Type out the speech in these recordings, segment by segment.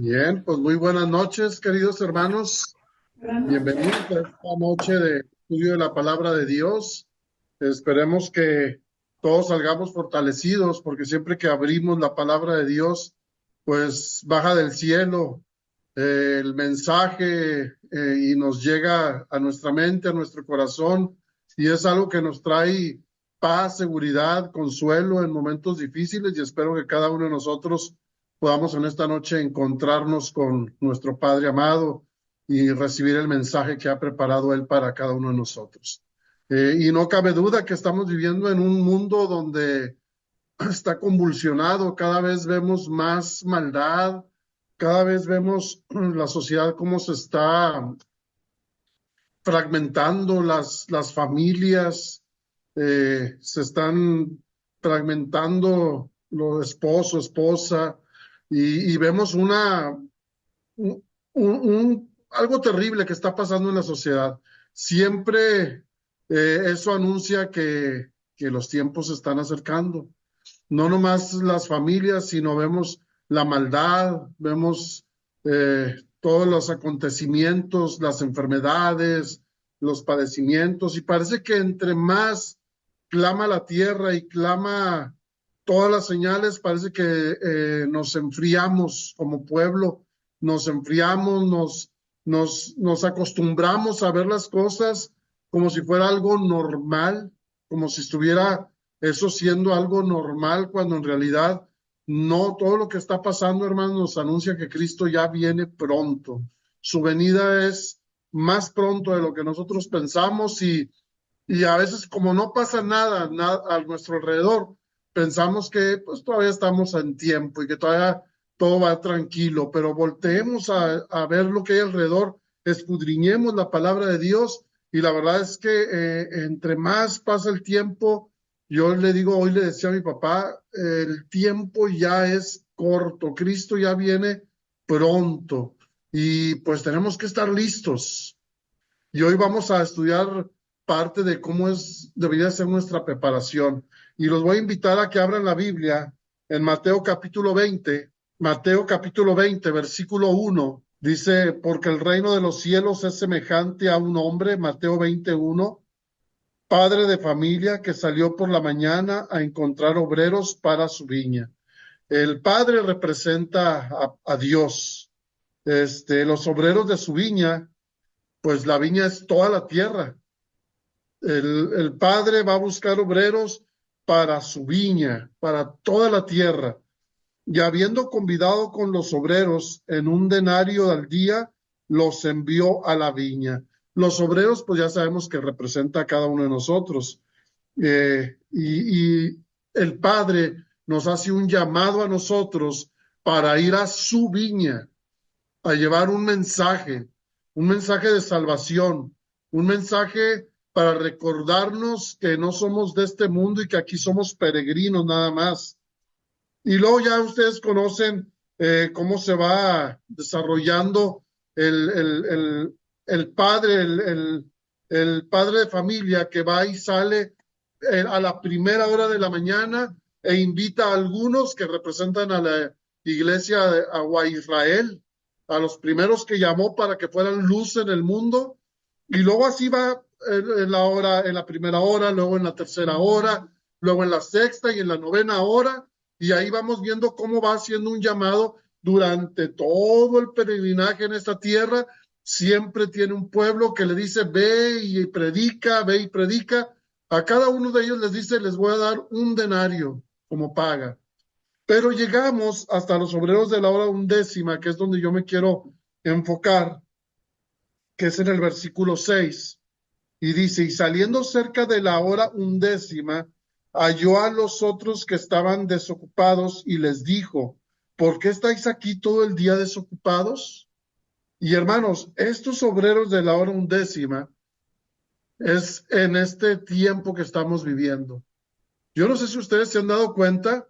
Bien, pues muy buenas noches, queridos hermanos. Bienvenidos a esta noche de estudio de la palabra de Dios. Esperemos que todos salgamos fortalecidos, porque siempre que abrimos la palabra de Dios, pues baja del cielo el mensaje y nos llega a nuestra mente, a nuestro corazón, y es algo que nos trae paz, seguridad, consuelo en momentos difíciles, y espero que cada uno de nosotros podamos en esta noche encontrarnos con nuestro Padre amado y recibir el mensaje que ha preparado Él para cada uno de nosotros. Y no cabe duda que estamos viviendo en un mundo donde está convulsionado, cada vez vemos más maldad, cada vez vemos la sociedad cómo se está fragmentando, las familias se están fragmentando, los esposo, esposa, y vemos algo terrible que está pasando en la sociedad. Siempre eso anuncia que los tiempos se están acercando. No nomás las familias, sino vemos la maldad, vemos todos los acontecimientos, las enfermedades, los padecimientos, y parece que entre más clama la tierra y clama todas las señales, parece que nos enfriamos como pueblo, nos enfriamos, nos acostumbramos a ver las cosas como si fuera algo normal, como si estuviera eso siendo algo normal, cuando en realidad no. Todo lo que está pasando, hermanos, nos anuncia que Cristo ya viene pronto. Su venida es más pronto de lo que nosotros pensamos, y a veces como no pasa nada a nuestro alrededor, pensamos que pues todavía estamos en tiempo y que todavía todo va tranquilo, pero volteemos a ver lo que hay alrededor, escudriñemos la palabra de Dios, y la verdad es que entre más pasa el tiempo, yo le digo, hoy le decía a mi papá, el tiempo ya es corto, Cristo ya viene pronto, y pues tenemos que estar listos. Y hoy vamos a estudiar parte de debería ser nuestra preparación. Y los voy a invitar a que abran la Biblia en Mateo capítulo 20, versículo 1. Dice, porque el reino de los cielos es semejante a un hombre, Mateo 21, padre de familia que salió por la mañana a encontrar obreros para su viña. El padre representa a Dios. Los obreros de su viña, pues la viña es toda la tierra. El padre va a buscar obreros para su viña, para toda la tierra. Y habiendo convidado con los obreros en un denario al día, los envió a la viña. Los obreros, pues ya sabemos que representa a cada uno de nosotros. Y el Padre nos hace un llamado a nosotros para ir a su viña, a llevar un mensaje de salvación, un mensaje para recordarnos que no somos de este mundo y que aquí somos peregrinos nada más. Y luego ya ustedes conocen cómo se va desarrollando el, el, el, el padre, el padre de familia que va y sale a la primera hora de la mañana e invita a algunos que representan a la iglesia o a Israel, a los primeros que llamó para que fueran luz en el mundo. Y luego así va en la primera hora, luego en la tercera hora, luego en la sexta y en la novena hora, y ahí vamos viendo cómo va haciendo un llamado durante todo el peregrinaje en esta tierra. Siempre tiene un pueblo que le dice, ve y predica, ve y predica. A cada uno de ellos les dice, les voy a dar un denario como paga. Pero llegamos hasta los obreros de la hora undécima, que es donde yo me quiero enfocar, que es en el versículo 6. Y dice, y saliendo cerca de la hora undécima, halló a los otros que estaban desocupados y les dijo, ¿por qué estáis aquí todo el día desocupados? Y hermanos, estos obreros de la hora undécima es en este tiempo que estamos viviendo. Yo no sé si ustedes se han dado cuenta,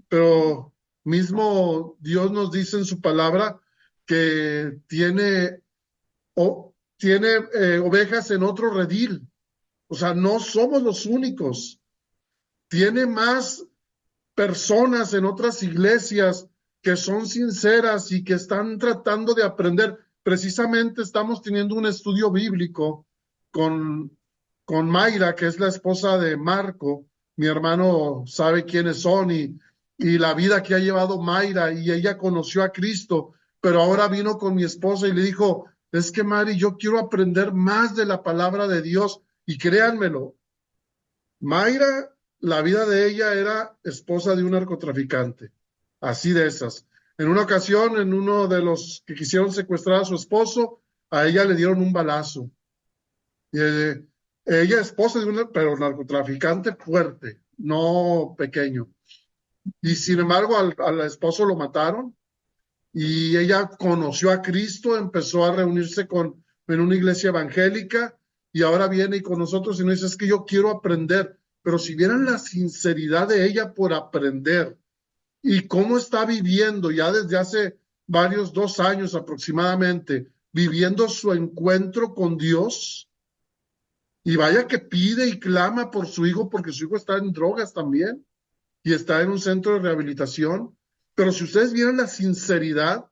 pero mismo Dios nos dice en su palabra que tiene ovejas en otro redil. O sea, no somos los únicos. Tiene más personas en otras iglesias que son sinceras y que están tratando de aprender. Precisamente estamos teniendo un estudio bíblico con, con Mayra, que es la esposa de Marco. Mi hermano sabe quiénes son y la vida que ha llevado Mayra, y ella conoció a Cristo, pero ahora vino con mi esposa y le dijo, es que Mari, yo quiero aprender más de la palabra de Dios. Y créanmelo, Mayra, la vida de ella era esposa de un narcotraficante, así de esas. En una ocasión, en uno de los que quisieron secuestrar a su esposo, a ella le dieron un balazo. Y, ella esposa de un pero narcotraficante fuerte, no pequeño. Y sin embargo, al esposo lo mataron y ella conoció a Cristo, empezó a reunirse en una iglesia evangélica y ahora viene y con nosotros y nos dice, es que yo quiero aprender, pero si vieran la sinceridad de ella por aprender y cómo está viviendo ya desde hace 2 años aproximadamente, viviendo su encuentro con Dios, y vaya que pide y clama por su hijo porque su hijo está en drogas también y está en un centro de rehabilitación. Pero si ustedes vieran la sinceridad,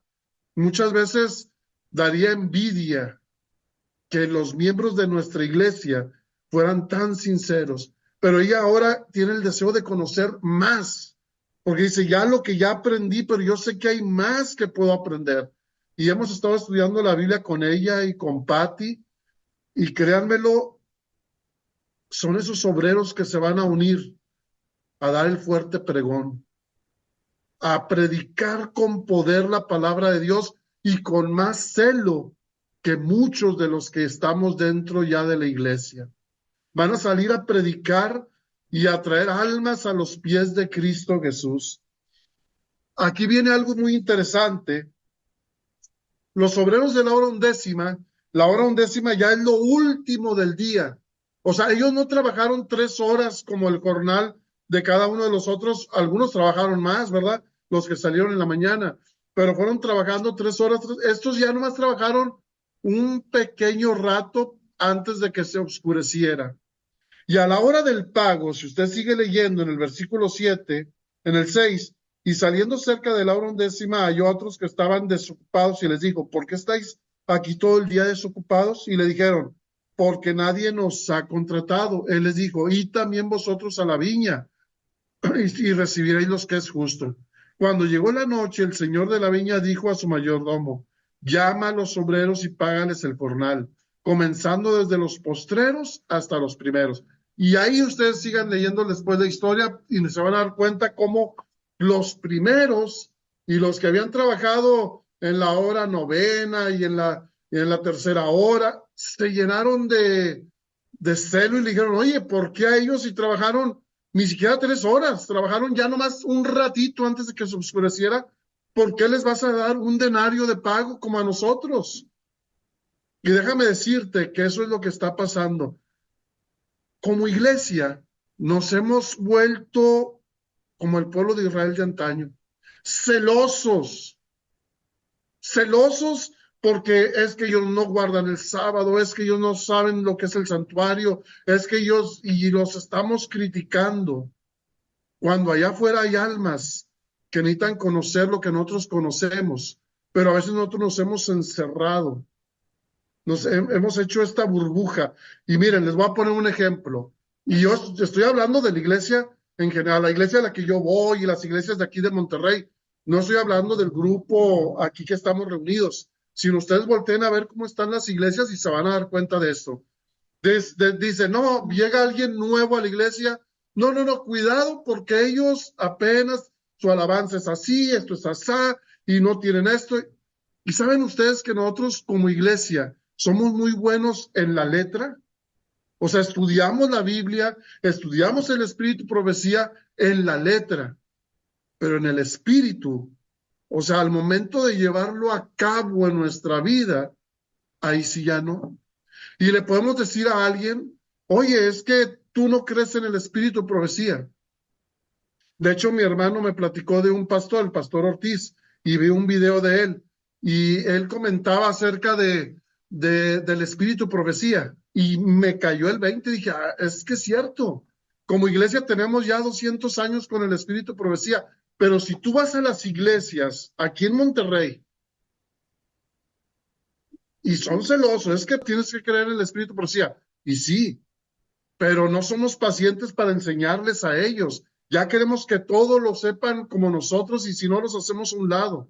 muchas veces daría envidia que los miembros de nuestra iglesia fueran tan sinceros. Pero ella ahora tiene el deseo de conocer más, porque dice, ya lo que ya aprendí, pero yo sé que hay más que puedo aprender. Y hemos estado estudiando la Biblia con ella y con Patty, y créanmelo, son esos obreros que se van a unir a dar el fuerte pregón, a predicar con poder la palabra de Dios y con más celo que muchos de los que estamos dentro ya de la iglesia. Van a salir a predicar y a traer almas a los pies de Cristo Jesús. Aquí viene algo muy interesante. Los obreros de la hora undécima ya es lo último del día. O sea, ellos no trabajaron 3 horas como el jornal de cada uno de los otros. Algunos trabajaron más, ¿verdad? Los que salieron en la mañana, pero fueron trabajando 3 horas. Estos ya nomás trabajaron un pequeño rato antes de que se oscureciera. Y a la hora del pago, si usted sigue leyendo en el versículo 7, en el 6, y saliendo cerca de la hora undécima, halló a otros que estaban desocupados y les dijo, ¿por qué estáis aquí todo el día desocupados? Y le dijeron, porque nadie nos ha contratado. Él les dijo, y también vosotros a la viña, y recibiréis los que es justo. Cuando llegó la noche, el señor de la viña dijo a su mayordomo, llama a los obreros y págales el jornal, comenzando desde los postreros hasta los primeros. Y ahí ustedes sigan leyendo después la historia y se van a dar cuenta cómo los primeros y los que habían trabajado en la hora novena y en la tercera hora, se llenaron de celo y le dijeron, oye, ¿por qué a ellos si trabajaron ni siquiera 3 horas, trabajaron ya nomás un ratito antes de que se oscureciera? ¿Por qué les vas a dar un denario de pago como a nosotros? Y déjame decirte que eso es lo que está pasando. Como iglesia, nos hemos vuelto como el pueblo de Israel de antaño, celosos porque es que ellos no guardan el sábado, es que ellos no saben lo que es el santuario, es que ellos, y los estamos criticando, cuando allá afuera hay almas que necesitan conocer lo que nosotros conocemos, pero a veces nosotros nos hemos encerrado, hemos hecho esta burbuja. Y miren, les voy a poner un ejemplo, y yo estoy hablando de la iglesia en general, la iglesia a la que yo voy y las iglesias de aquí de Monterrey. No estoy hablando del grupo aquí que estamos reunidos, sino ustedes volteen a ver cómo están las iglesias y se van a dar cuenta de esto. Dice, no, llega alguien nuevo a la iglesia. No, cuidado porque ellos apenas su alabanza es así, esto es así, y no tienen esto. Y saben ustedes que nosotros como iglesia somos muy buenos en la letra. O sea, estudiamos la Biblia, estudiamos el espíritu profecía en la letra, pero en el espíritu, o sea, al momento de llevarlo a cabo en nuestra vida, ahí sí ya no. Y le podemos decir a alguien, oye, es que tú no crees en el espíritu profecía. De hecho, mi hermano me platicó de un pastor, el pastor Ortiz, y vi un video de él, y él comentaba acerca del espíritu profecía, y me cayó el 20 y dije, es que es cierto, como iglesia tenemos ya 200 años con el espíritu profecía, Pero si tú vas a las iglesias aquí en Monterrey y son celosos, es que tienes que creer en el Espíritu de profecía. Y sí, pero no somos pacientes para enseñarles a ellos. Ya queremos que todos lo sepan como nosotros y si no los hacemos a un lado.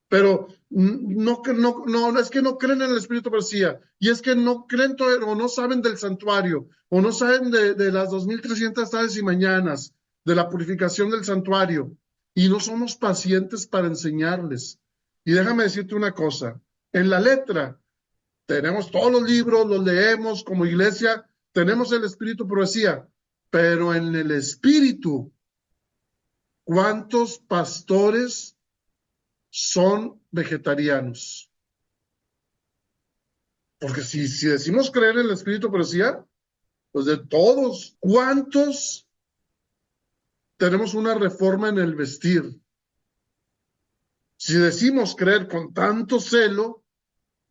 Pero no, es que no creen en el Espíritu de profecía y es que no creen o no saben del santuario o no saben de las 2300 tardes y mañanas, de la purificación del santuario y no somos pacientes para enseñarles. Y déjame decirte una cosa, en la letra tenemos todos los libros, los leemos como iglesia, tenemos el Espíritu de profecía, pero en el Espíritu, ¿cuántos pastores son vegetarianos? Porque si decimos creer en el Espíritu de profecía, pues de todos, ¿cuántos tenemos una reforma en el vestir? Si decimos creer con tanto celo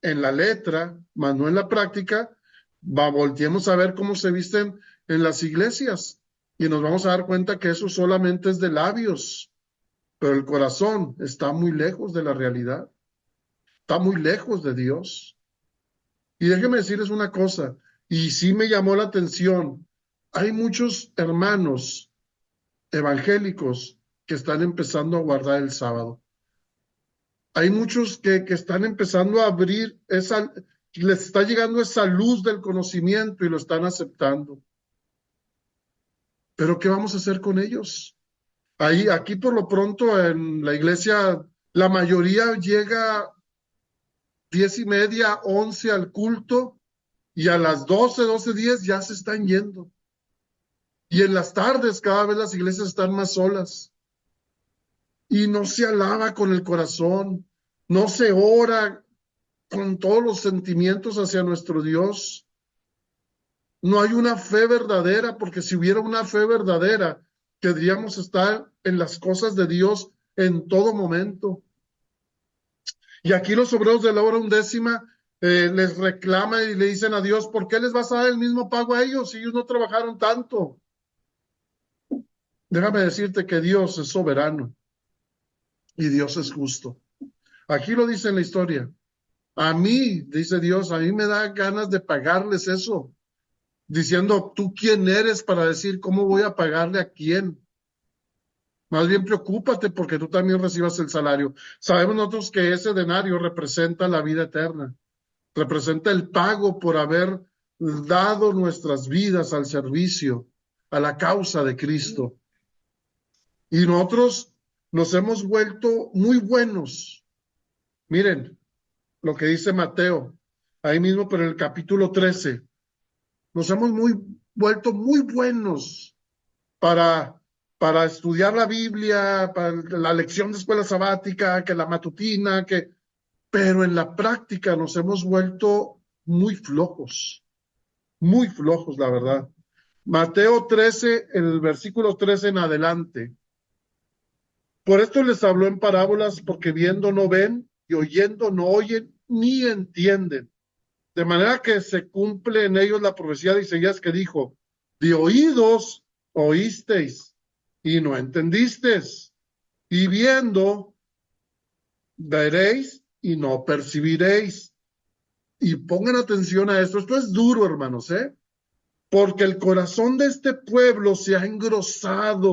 en la letra, más no en la práctica, volteemos a ver cómo se visten en las iglesias y nos vamos a dar cuenta que eso solamente es de labios, pero el corazón está muy lejos de la realidad, está muy lejos de Dios. Y déjeme decirles una cosa, y sí me llamó la atención, hay muchos hermanos evangélicos que están empezando a guardar el sábado. Hay muchos que están empezando a abrir les está llegando esa luz del conocimiento y lo están aceptando. Pero ¿qué vamos a hacer con ellos? Aquí por lo pronto en la iglesia, la mayoría llega 10:30, 11 al culto y a las 12:10 ya se están yendo. Y en las tardes cada vez las iglesias están más solas. Y no se alaba con el corazón, no se ora con todos los sentimientos hacia nuestro Dios. No hay una fe verdadera, porque si hubiera una fe verdadera, querríamos estar en las cosas de Dios en todo momento. Y aquí los obreros de la hora undécima les reclaman y le dicen a Dios, ¿por qué les vas a dar el mismo pago a ellos si ellos no trabajaron tanto? Déjame decirte que Dios es soberano y Dios es justo. Aquí lo dice en la historia. A mí, dice Dios, a mí me da ganas de pagarles eso, diciendo, ¿tú quién eres para decir cómo voy a pagarle a quién? Más bien preocúpate porque tú también recibas el salario. Sabemos nosotros que ese denario representa la vida eterna, representa el pago por haber dado nuestras vidas al servicio, a la causa de Cristo. Y nosotros nos hemos vuelto muy buenos. Miren lo que dice Mateo, ahí mismo, pero en el capítulo 13. Nos hemos vuelto muy buenos para, para estudiar la Biblia, para la lección de escuela sabática, que la matutina, pero en la práctica nos hemos vuelto muy flojos, la verdad. Mateo 13, el versículo 13 en adelante. Por esto les habló en parábolas, porque viendo no ven y oyendo no oyen ni entienden. De manera que se cumple en ellos la profecía de Isaías que dijo, de oídos oísteis y no entendisteis, y viendo veréis y no percibiréis. Y pongan atención a esto es duro, hermanos, porque el corazón de este pueblo se ha engrosado,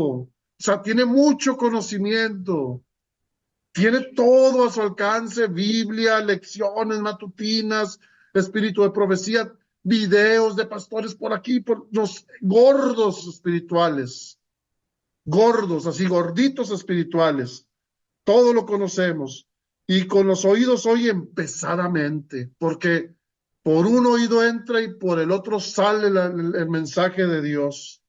o sea, tiene mucho conocimiento, tiene todo a su alcance, Biblia, lecciones matutinas, espíritu de profecía, videos de pastores por aquí, por los gordos espirituales, gordos, así gorditos espirituales, todo lo conocemos. Y con los oídos oyen pesadamente, porque por un oído entra y por el otro sale el mensaje de Dios.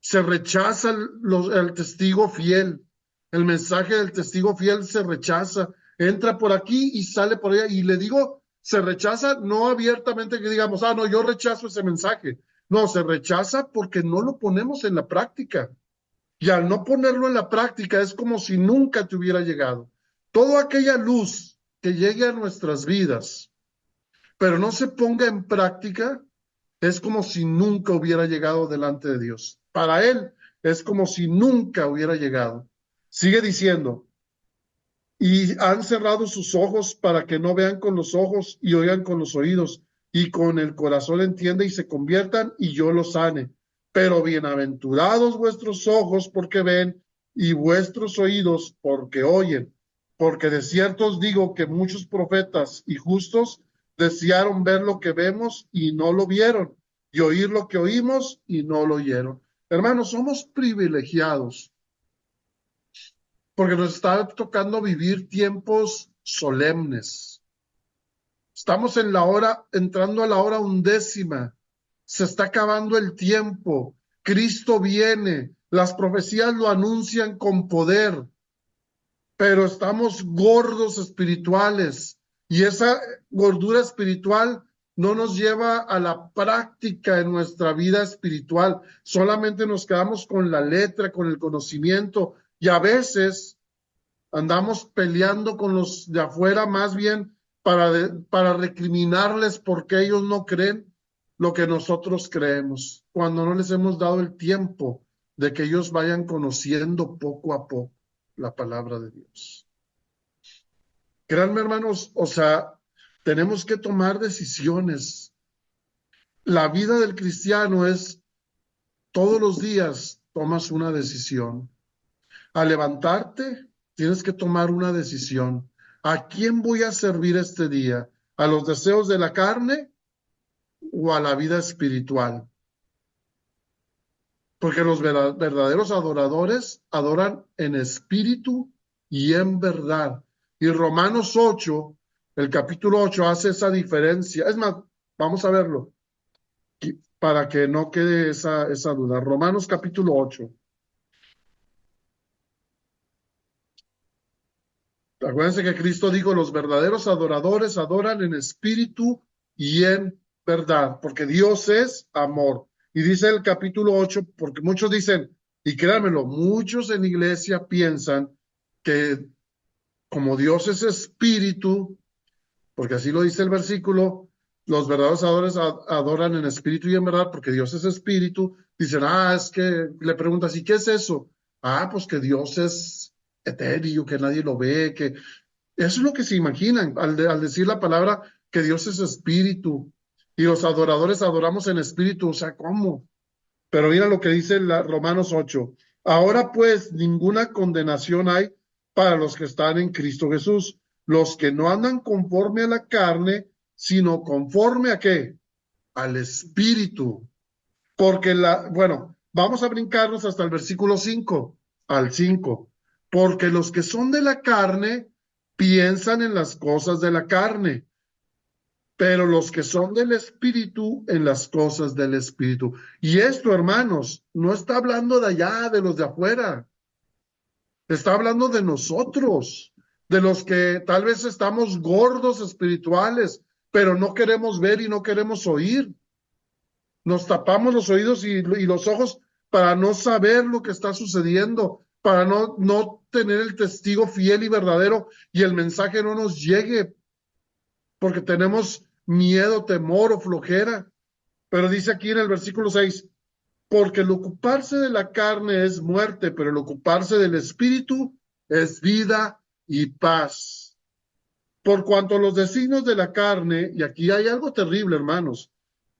Se rechaza el testigo fiel. El mensaje del testigo fiel se rechaza. Entra por aquí y sale por allá. Y le digo, se rechaza no abiertamente que digamos, no, yo rechazo ese mensaje. No, se rechaza porque no lo ponemos en la práctica. Y al no ponerlo en la práctica es como si nunca te hubiera llegado. Toda aquella luz que llegue a nuestras vidas, pero no se ponga en práctica, es como si nunca hubiera llegado delante de Dios. Para Él es como si nunca hubiera llegado. Sigue diciendo, y han cerrado sus ojos para que no vean con los ojos y oigan con los oídos y con el corazón entienda y se conviertan y yo los sane. Pero bienaventurados vuestros ojos porque ven y vuestros oídos porque oyen. Porque de cierto os digo que muchos profetas y justos desearon ver lo que vemos y no lo vieron, y oír lo que oímos y no lo oyeron. Hermanos, somos privilegiados porque nos está tocando vivir tiempos solemnes. Estamos en la hora, entrando a la hora 11. Se está acabando el tiempo. Cristo viene. Las profecías lo anuncian con poder, pero estamos gordos espirituales. Y esa gordura espiritual no nos lleva a la práctica en nuestra vida espiritual. Solamente nos quedamos con la letra, con el conocimiento. Y a veces andamos peleando con los de afuera más bien para recriminarles porque ellos no creen lo que nosotros creemos, cuando no les hemos dado el tiempo de que ellos vayan conociendo poco a poco la palabra de Dios. Créanme, hermanos, o sea, tenemos que tomar decisiones. La vida del cristiano es todos los días tomas una decisión. Al levantarte, tienes que tomar una decisión. ¿A quién voy a servir este día? ¿A los deseos de la carne o a la vida espiritual? Porque los verdaderos adoradores adoran en espíritu y en verdad. Y Romanos 8, el capítulo 8, hace esa diferencia. Es más, vamos a verlo para que no quede esa duda. Romanos capítulo 8. Acuérdense que Cristo dijo, los verdaderos adoradores adoran en espíritu y en verdad, porque Dios es amor. Y dice el capítulo 8, porque muchos dicen, y créanmelo, muchos en la iglesia piensan que como Dios es espíritu, porque así lo dice el versículo, los verdaderos adoradores adoran en espíritu y en verdad, porque Dios es espíritu, dicen, es que le preguntas, ¿y qué es eso? Pues que Dios es etéreo, que nadie lo ve, que eso es lo que se imaginan al decir la palabra que Dios es espíritu y los adoradores adoramos en espíritu, o sea, ¿cómo? Pero mira lo que dice Romanos 8. Ahora pues ninguna condenación hay para los que están en Cristo Jesús, los que no andan conforme a la carne, sino conforme a qué? Al espíritu. Porque bueno, vamos a brincarnos hasta el versículo 5, al 5. Porque los que son de la carne piensan en las cosas de la carne, pero los que son del espíritu en las cosas del espíritu. Y esto, hermanos, no está hablando de allá, de los de afuera. Está hablando de nosotros, de los que tal vez estamos gordos espirituales, pero no queremos ver y no queremos oír. Nos tapamos los oídos y los ojos para no saber lo que está sucediendo, para no tener el testigo fiel y verdadero y el mensaje no nos llegue, porque tenemos miedo, temor o flojera. Pero dice aquí en el versículo 6, porque el ocuparse de la carne es muerte, pero el ocuparse del espíritu es vida y paz. Por cuanto los designios de la carne, y aquí hay algo terrible, hermanos,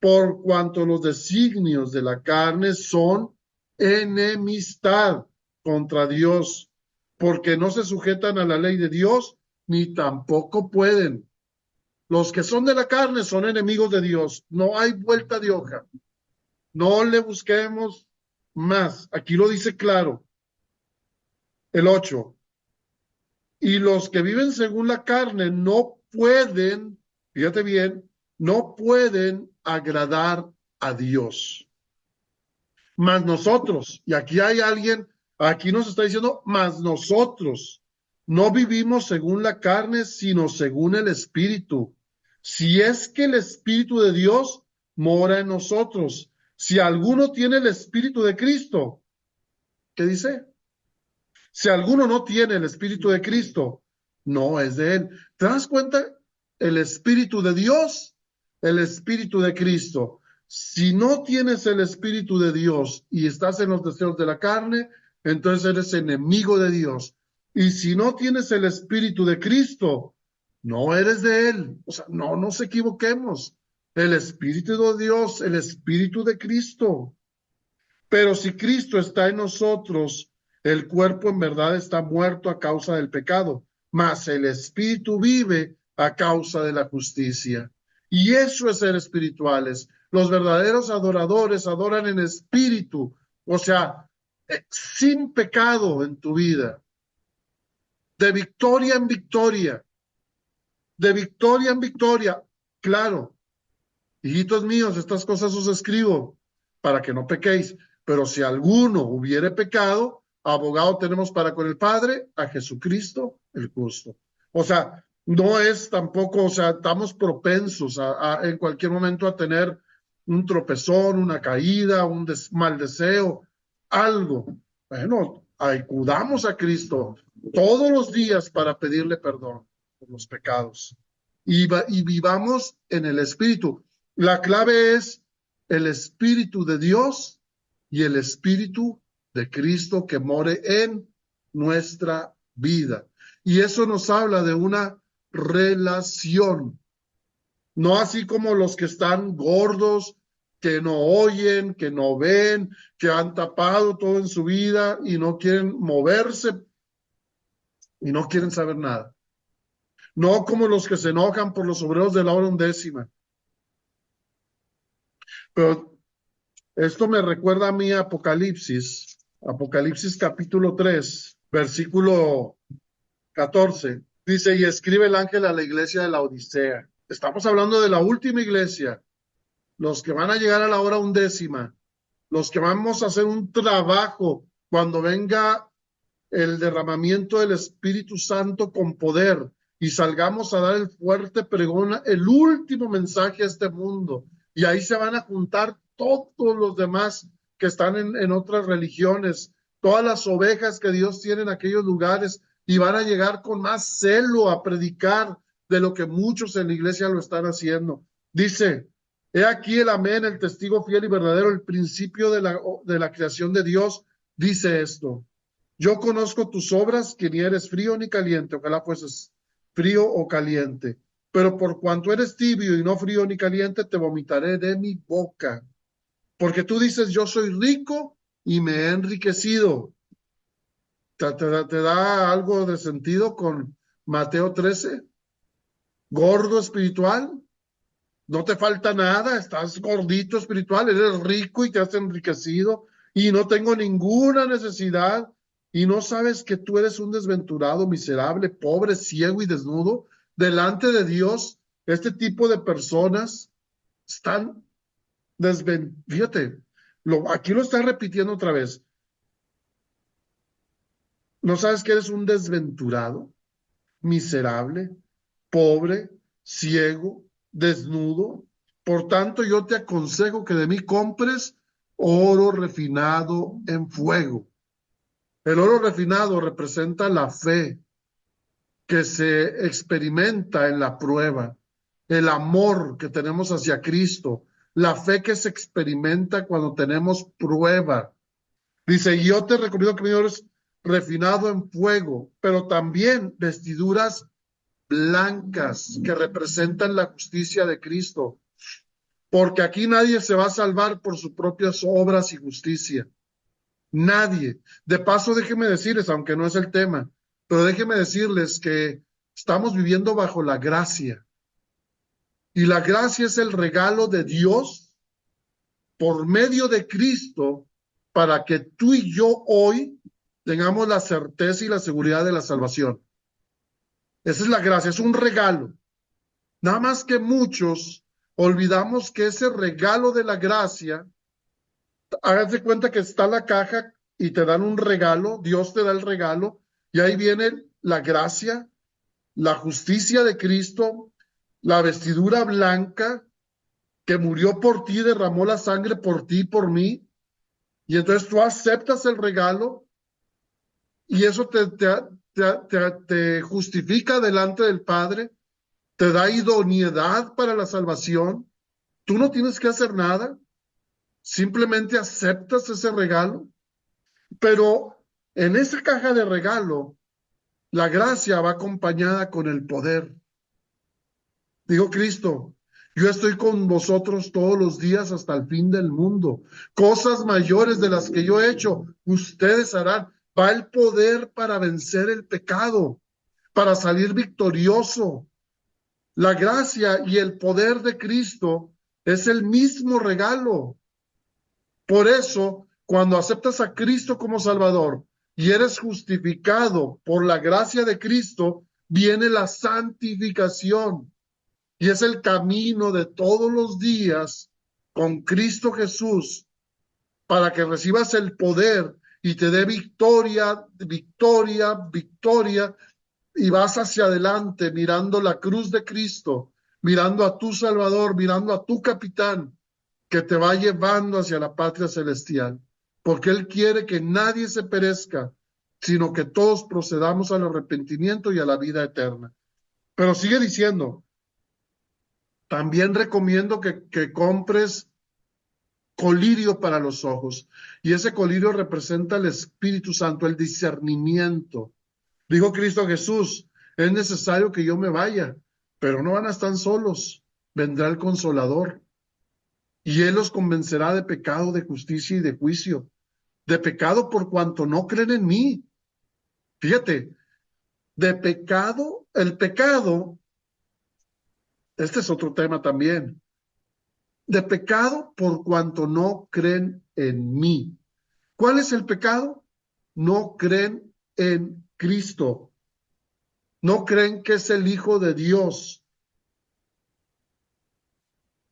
por cuanto los designios de la carne son enemistad contra Dios, porque no se sujetan a la ley de Dios, ni tampoco pueden. Los que son de la carne son enemigos de Dios. No hay vuelta de hoja. No le busquemos más. Aquí lo dice claro. El 8. Y los que viven según la carne no pueden, fíjate bien, no pueden agradar a Dios. Mas nosotros, y aquí hay alguien, aquí nos está diciendo, mas nosotros no vivimos según la carne, sino según el Espíritu. Si es que el Espíritu de Dios mora en nosotros. Si alguno tiene el Espíritu de Cristo, ¿qué dice? Si alguno no tiene el Espíritu de Cristo, no es de él. ¿Te das cuenta? El Espíritu de Dios, el Espíritu de Cristo. Si no tienes el Espíritu de Dios y estás en los deseos de la carne, entonces eres enemigo de Dios. Y si no tienes el Espíritu de Cristo, no eres de Él. O sea, no nos equivoquemos. El Espíritu de Dios, el Espíritu de Cristo. Pero si Cristo está en nosotros, el cuerpo en verdad está muerto a causa del pecado, mas el Espíritu vive a causa de la justicia. Y eso es ser espirituales. Los verdaderos adoradores adoran en espíritu, o sea, sin pecado en tu vida, de victoria en victoria, de victoria en victoria. Claro, hijitos míos, estas cosas os escribo para que no pequéis. Pero si alguno hubiere pecado, abogado tenemos para con el Padre, a Jesucristo el justo. O sea, no es tampoco, o sea, estamos propensos en cualquier momento a tener un tropezón, una caída, un mal deseo, algo. Bueno, acudamos a Cristo todos los días para pedirle perdón por los pecados y vivamos en el Espíritu. La clave es el Espíritu de Dios y el Espíritu de Cristo que more en nuestra vida. Y eso nos habla de una relación, no así como los que están gordos, que no oyen, que no ven, que han tapado todo en su vida y no quieren moverse y no quieren saber nada. No como los que se enojan por los obreros de la hora undécima. Pero esto me recuerda a mí a Apocalipsis, Apocalipsis capítulo 3, versículo 14. Dice, y escribe el ángel a la iglesia de la Odisea. Estamos hablando de la última iglesia, los que van a llegar a la hora undécima, los que vamos a hacer un trabajo cuando venga el derramamiento del Espíritu Santo con poder y salgamos a dar el fuerte pregón, el último mensaje a este mundo. Y ahí se van a juntar todos los demás que están en otras religiones, todas las ovejas que Dios tiene en aquellos lugares y van a llegar con más celo a predicar de lo que muchos en la iglesia lo están haciendo. Dice, he aquí el amén, el testigo fiel y verdadero, el principio de la creación de Dios, dice esto. Yo conozco tus obras, que ni eres frío ni caliente, ojalá fueses frío o caliente, pero por cuanto eres tibio y no frío ni caliente, te vomitaré de mi boca. Porque tú dices, yo soy rico y me he enriquecido. ¿Te da algo de sentido con Mateo 13? Gordo espiritual, no te falta nada, estás gordito espiritual, eres rico y te has enriquecido y no tengo ninguna necesidad y no sabes que tú eres un desventurado, miserable, pobre, ciego y desnudo. Delante de Dios, este tipo de personas están fíjate, aquí lo está repitiendo otra vez. ¿No sabes que eres un desventurado, miserable, pobre, ciego, desnudo? Por tanto, yo te aconsejo que de mí compres oro refinado en fuego. El oro refinado representa la fe que se experimenta en la prueba, el amor que tenemos hacia Cristo, la fe que se experimenta cuando tenemos prueba. Dice, yo te recomiendo que mi oro es refinado en fuego, pero también vestiduras blancas que representan la justicia de Cristo, porque aquí nadie se va a salvar por sus propias obras y justicia. Nadie. De paso, déjenme decirles, aunque no es el tema, pero déjenme decirles que estamos viviendo bajo la gracia. Y la gracia es el regalo de Dios por medio de Cristo para que tú y yo hoy tengamos la certeza y la seguridad de la salvación. Esa es la gracia, es un regalo. Nada más que muchos olvidamos que ese regalo de la gracia, háganse cuenta que está la caja y te dan un regalo, Dios te da el regalo, y ahí viene la gracia, la justicia de Cristo, la vestidura blanca, que murió por ti, derramó la sangre por ti y por mí, y entonces tú aceptas el regalo, y eso te justifica delante del Padre, te da idoneidad para la salvación. Tú no tienes que hacer nada, simplemente aceptas ese regalo. Pero En esa caja de regalo, la gracia va acompañada con el poder. Dijo Cristo, yo estoy con vosotros todos los días hasta el fin del mundo. Cosas mayores de las que yo he hecho, ustedes harán. Va el poder para vencer el pecado, para salir victorioso. La gracia y el poder de Cristo es el mismo regalo. Por eso, cuando aceptas a Cristo como Salvador y eres justificado por la gracia de Cristo, viene la santificación. Y es el camino de todos los días con Cristo Jesús para que recibas el poder y te dé victoria, victoria, victoria, y vas hacia adelante mirando la cruz de Cristo, mirando a tu Salvador, mirando a tu capitán que te va llevando hacia la patria celestial, porque Él quiere que nadie se perezca, sino que todos procedamos al arrepentimiento y a la vida eterna. Pero sigue diciendo, también recomiendo que compres colirio para los ojos, y ese colirio representa el Espíritu Santo, el discernimiento. Dijo Cristo Jesús, es necesario que yo me vaya, pero no van a estar solos, vendrá el Consolador, y Él los convencerá de pecado, de justicia y de juicio. De pecado por cuanto no creen en mí. Fíjate, de pecado, el pecado, este es otro tema también, de pecado por cuanto no creen en mí. ¿Cuál es el pecado? No creen en Cristo. No creen que es el Hijo de Dios.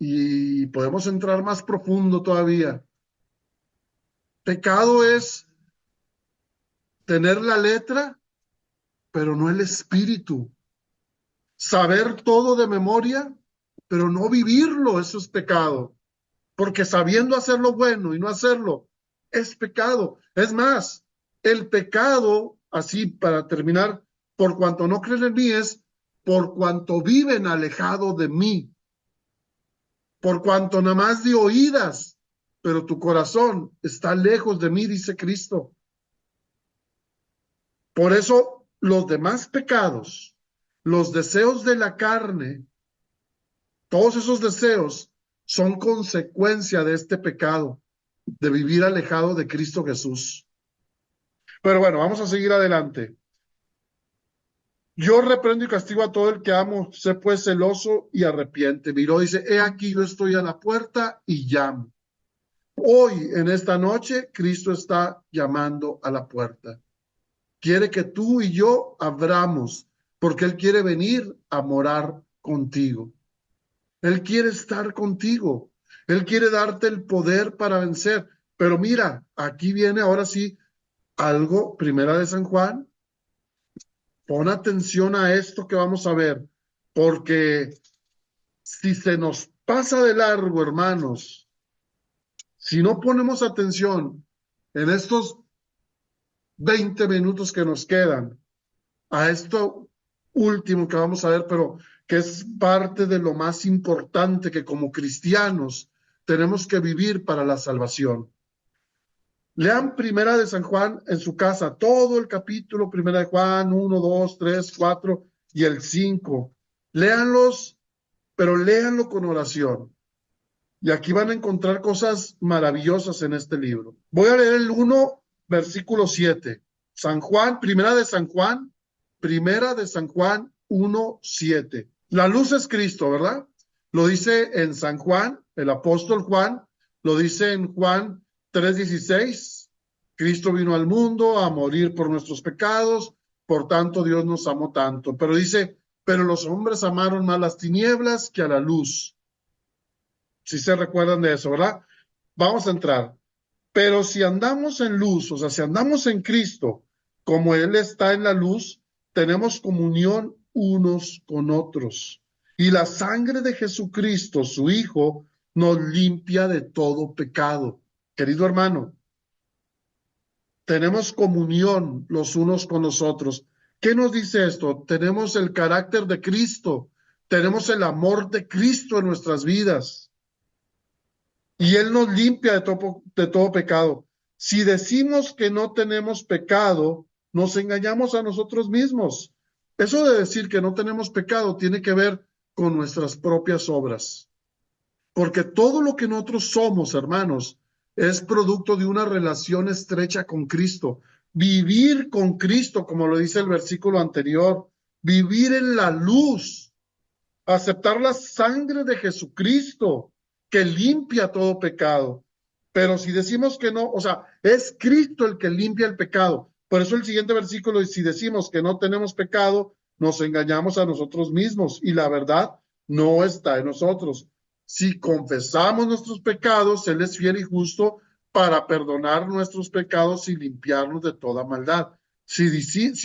Y podemos entrar más profundo todavía. Pecado es tener la letra, pero no el espíritu. Saber todo de memoria, pero no vivirlo, eso es pecado. Porque sabiendo hacer lo bueno y no hacerlo, es pecado. Es más, el pecado, así para terminar, por cuanto no creen en mí, es por cuanto viven alejado de mí. Por cuanto nada más de oídas, pero tu corazón está lejos de mí, dice Cristo. Por eso los demás pecados, los deseos de la carne, todos esos deseos son consecuencia de este pecado, de vivir alejado de Cristo Jesús. Pero bueno, vamos a seguir adelante. Yo reprendo y castigo a todo el que amo, sé pues celoso y arrepiente. Miró, dice, he aquí yo estoy a la puerta y llamo. Hoy, en esta noche, Cristo está llamando a la puerta. Quiere que tú y yo abramos, porque Él quiere venir a morar contigo. Él quiere estar contigo. Él quiere darte el poder para vencer. Pero mira, aquí viene ahora sí algo, Primera de San Juan. Pon atención a esto que vamos a ver, porque si se nos pasa de largo, hermanos, si no ponemos atención en estos 20 minutos que nos quedan, a esto último que vamos a ver, pero que es parte de lo más importante que como cristianos tenemos que vivir para la salvación. Lean Primera de San Juan en su casa, todo el capítulo, Primera de Juan, 1, 2, 3, 4 y el 5. Léanlos, pero léanlo con oración. Y aquí van a encontrar cosas maravillosas en este libro. Voy a leer el 1, versículo 7. San Juan, Primera de San Juan 1, 7. La luz es Cristo, ¿verdad? Lo dice en San Juan, el apóstol Juan, lo dice en Juan 3:16. Cristo vino al mundo a morir por nuestros pecados, por tanto Dios nos amó tanto. Pero dice, pero los hombres amaron más las tinieblas que a la luz. Si se recuerdan de eso, ¿verdad? Vamos a entrar. Pero si andamos en luz, o sea, si andamos en Cristo, como Él está en la luz, tenemos comunión unos con otros. Y la sangre de Jesucristo, su Hijo, nos limpia de todo pecado. Querido hermano, tenemos comunión los unos con los otros. ¿Qué nos dice esto? Tenemos el carácter de Cristo, tenemos el amor de Cristo en nuestras vidas. Y Él nos limpia de todo pecado. Si decimos que no tenemos pecado, nos engañamos a nosotros mismos. Eso de decir que no tenemos pecado tiene que ver con nuestras propias obras. Porque todo lo que nosotros somos, hermanos, es producto de una relación estrecha con Cristo. Vivir con Cristo, como lo dice el versículo anterior, vivir en la luz, aceptar la sangre de Jesucristo que limpia todo pecado. Pero si decimos que no, o sea, es Cristo el que limpia el pecado. Por eso el siguiente versículo dice, si decimos que no tenemos pecado, nos engañamos a nosotros mismos y la verdad no está en nosotros. Si confesamos nuestros pecados, Él es fiel y justo para perdonar nuestros pecados y limpiarnos de toda maldad. Si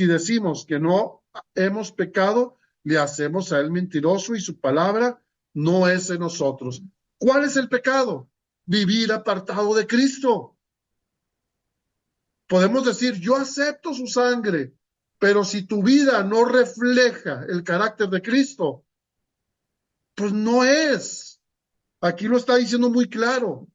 decimos que no hemos pecado, le hacemos a Él mentiroso y su palabra no es en nosotros. ¿Cuál es el pecado? Vivir apartado de Cristo. Podemos decir, yo acepto su sangre, pero si tu vida no refleja el carácter de Cristo, pues no es. Aquí lo está diciendo muy claro.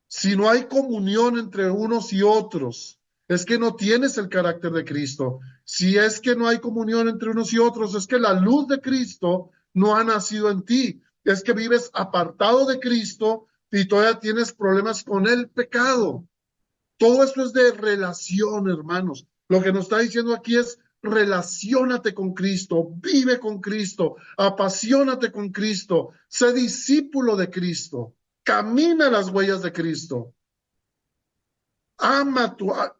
Si no hay comunión entre unos y otros, es que no tienes el carácter de Cristo. Si es que no hay comunión entre unos y otros, es que la luz de Cristo no ha nacido en ti. Es que vives apartado de Cristo y todavía tienes problemas con el pecado. Todo esto es de relación, hermanos. Lo que nos está diciendo aquí es relaciónate con Cristo, vive con Cristo, apasionate con Cristo, sé discípulo de Cristo, camina las huellas de Cristo.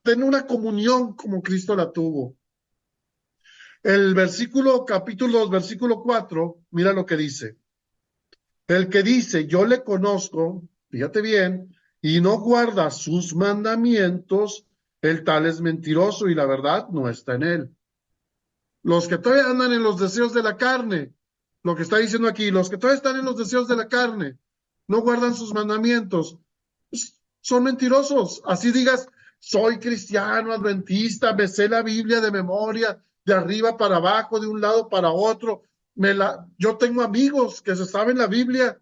Ten una comunión como Cristo la tuvo. El versículo, capítulo 2, versículo 4, mira lo que dice. El que dice, yo le conozco, fíjate bien, y no guarda sus mandamientos, el tal es mentiroso y la verdad no está en él. Los que todavía andan en los deseos de la carne, lo que está diciendo aquí, los que todavía están en los deseos de la carne, no guardan sus mandamientos, pues, son mentirosos. Así digas, soy cristiano, adventista, me sé la Biblia de memoria, de arriba para abajo, de un lado para otro. Yo tengo amigos que se saben la Biblia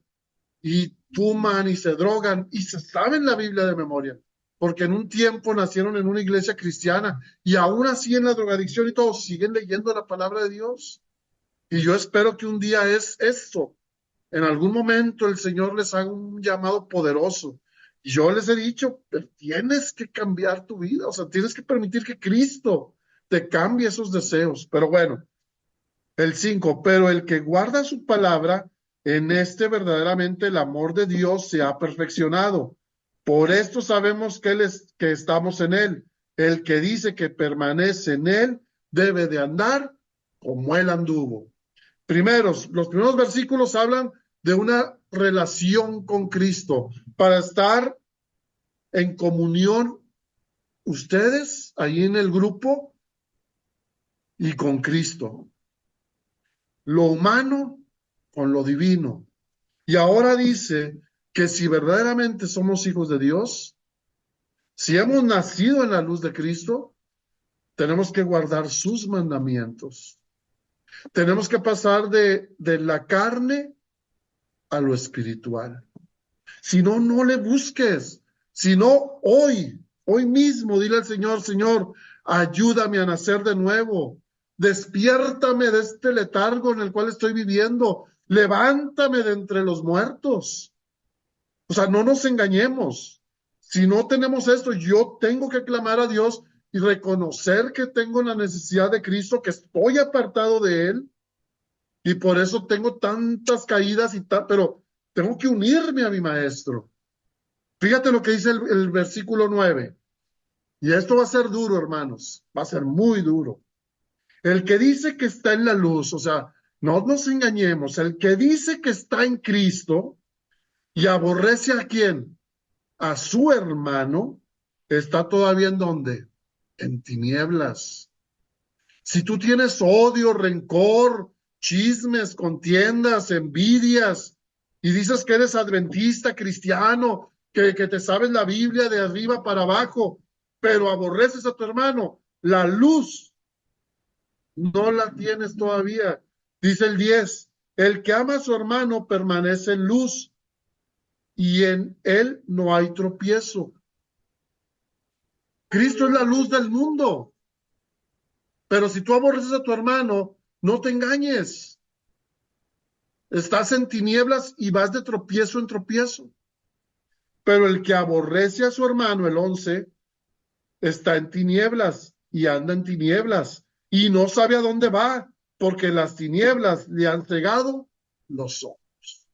y fuman y se drogan y se saben la Biblia de memoria, porque en un tiempo nacieron en una iglesia cristiana y aún así en la drogadicción y todo siguen leyendo la palabra de Dios. Y yo espero que un día es eso. En algún momento el Señor les haga un llamado poderoso. Y yo les he dicho, pero tienes que cambiar tu vida, o sea, tienes que permitir que Cristo te cambie esos deseos. Pero bueno, el 5, pero el que guarda su palabra, en este verdaderamente el amor de Dios se ha perfeccionado. Por esto sabemos que estamos en él. El que dice que permanece en él debe de andar como él anduvo. Los primeros versículos hablan de una relación con Cristo para estar en comunión ustedes ahí en el grupo y con Cristo. Lo humano con lo divino. Y ahora dice que si verdaderamente somos hijos de Dios, si hemos nacido en la luz de Cristo, tenemos que guardar sus mandamientos. Tenemos que pasar de la carne a lo espiritual. Si no, no le busques. Si no, hoy mismo, dile al Señor, Señor, ayúdame a nacer de nuevo. Despiértame de este letargo en el cual estoy viviendo. Levántame de entre los muertos. O sea, no nos engañemos. Si no tenemos esto, yo tengo que clamar a Dios y reconocer que tengo la necesidad de Cristo, que estoy apartado de Él y por eso tengo tantas caídas pero tengo que unirme a mi Maestro. Fíjate lo que dice el versículo 9. Y esto va a ser duro, hermanos. Va a ser muy duro. El que dice que está en la luz, o sea, no nos engañemos. El que dice que está en Cristo y aborrece a quién, a su hermano, está todavía en donde, en tinieblas. Si tú tienes odio, rencor, chismes, contiendas, envidias, y dices que eres adventista, cristiano, que te sabes la Biblia de arriba para abajo, pero aborreces a tu hermano, la luz no la tienes todavía. Dice el 10, el que ama a su hermano permanece en luz y en él no hay tropiezo. Cristo es la luz del mundo. Pero si tú aborreces a tu hermano, no te engañes. Estás en tinieblas y vas de tropiezo en tropiezo. Pero el que aborrece a su hermano, el 11, está en tinieblas y anda en tinieblas y no sabe a dónde va, porque las tinieblas le han cegado los ojos.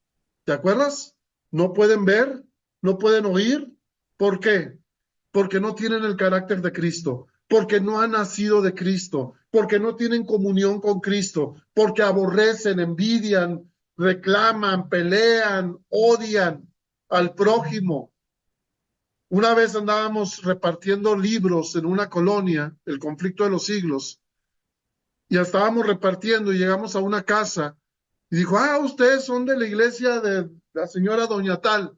¿Te acuerdas? No pueden ver, no pueden oír. ¿Por qué? Porque no tienen el carácter de Cristo, porque no han nacido de Cristo, porque no tienen comunión con Cristo, porque aborrecen, envidian, reclaman, pelean, odian al prójimo. Una vez andábamos repartiendo libros en una colonia, el conflicto de los siglos, y estábamos repartiendo y llegamos a una casa y dijo, ustedes son de la iglesia de la señora Doña Tal.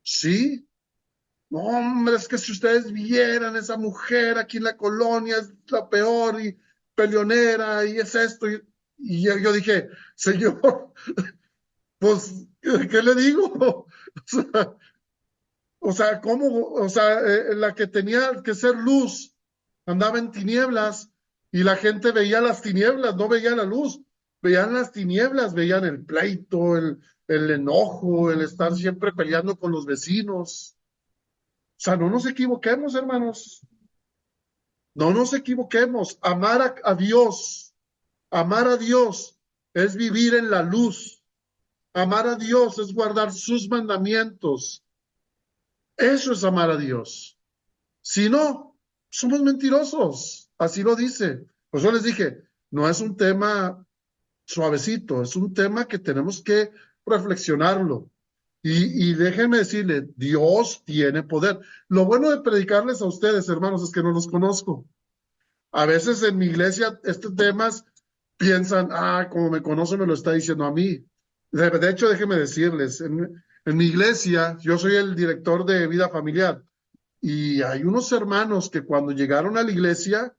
Sí, no, hombre, es que si ustedes vieran esa mujer aquí en la colonia, es la peor y peleonera y es esto. Y yo dije, señor, pues, ¿qué le digo? ¿Cómo? O sea, la que tenía que ser luz andaba en tinieblas y la gente veía las tinieblas, no veía la luz, veían las tinieblas, veían el pleito, el enojo, el estar siempre peleando con los vecinos. O sea, no nos equivoquemos, hermanos, no nos equivoquemos. Amar a Dios es vivir en la luz. Amar a Dios es guardar sus mandamientos. Eso es amar a Dios. Si no, somos mentirosos. Así lo dice. Pues yo les dije, no es un tema suavecito, es un tema que tenemos que reflexionarlo. Y déjenme decirle, Dios tiene poder. Lo bueno de predicarles a ustedes, hermanos, es que no los conozco. A veces en mi iglesia, estos temas piensan, como me conoce, me lo está diciendo a mí. De hecho, déjenme decirles, en mi iglesia, yo soy el director de vida familiar. Y hay unos hermanos que cuando llegaron a la iglesia,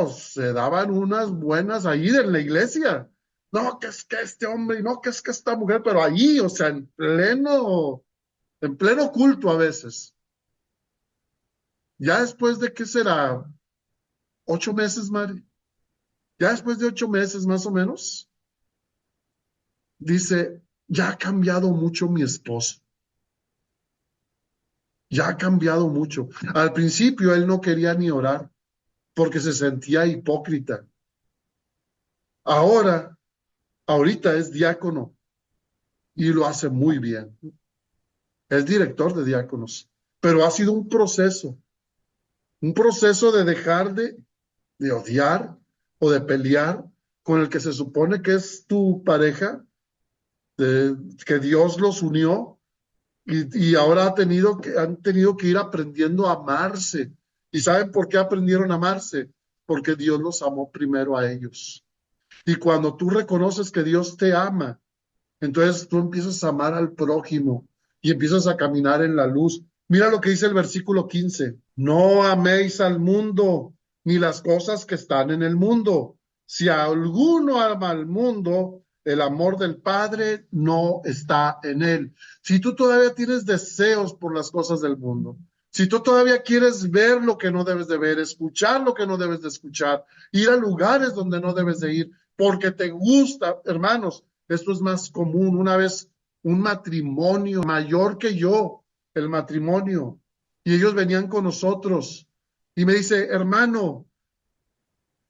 se daban unas buenas ahí en la iglesia. No, que es que este hombre, y no, que es que esta mujer, pero ahí, o sea, en pleno culto a veces. Ya después de, ¿qué será? 8 meses, Mari. Ya después de 8 meses más o menos, dice, ya ha cambiado mucho mi esposo. Ya ha cambiado mucho. Al principio él no quería ni orar porque se sentía hipócrita. Ahorita es diácono y lo hace muy bien. Es director de diáconos, pero ha sido un proceso de dejar de odiar o de pelear con el que se supone que es tu pareja, que Dios los unió y ahora han tenido que ir aprendiendo a amarse. ¿Y saben por qué aprendieron a amarse? Porque Dios los amó primero a ellos. Y cuando tú reconoces que Dios te ama, entonces tú empiezas a amar al prójimo y empiezas a caminar en la luz. Mira lo que dice el versículo 15. No améis al mundo ni las cosas que están en el mundo. Si alguno ama al mundo, el amor del Padre no está en él. Si tú todavía tienes deseos por las cosas del mundo, si tú todavía quieres ver lo que no debes de ver, escuchar lo que no debes de escuchar, ir a lugares donde no debes de ir, porque te gusta, hermanos, esto es más común. Una vez un matrimonio mayor que yo, el matrimonio, y ellos venían con nosotros y me dice, hermano,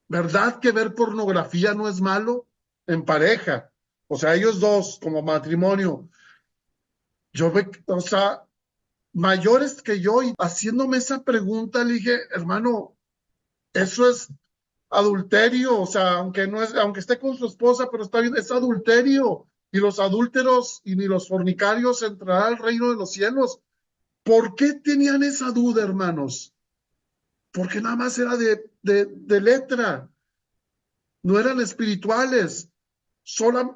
¿verdad que ver pornografía no es malo en pareja? O sea, ellos dos como matrimonio, o sea, mayores que yo y haciéndome esa pregunta, le dije, hermano, eso es adulterio, o sea, aunque esté con su esposa, pero está bien, es adulterio. Y los adúlteros y ni los fornicarios entrarán al reino de los cielos. ¿Por qué tenían esa duda, hermanos? Porque nada más era de letra, no eran espirituales.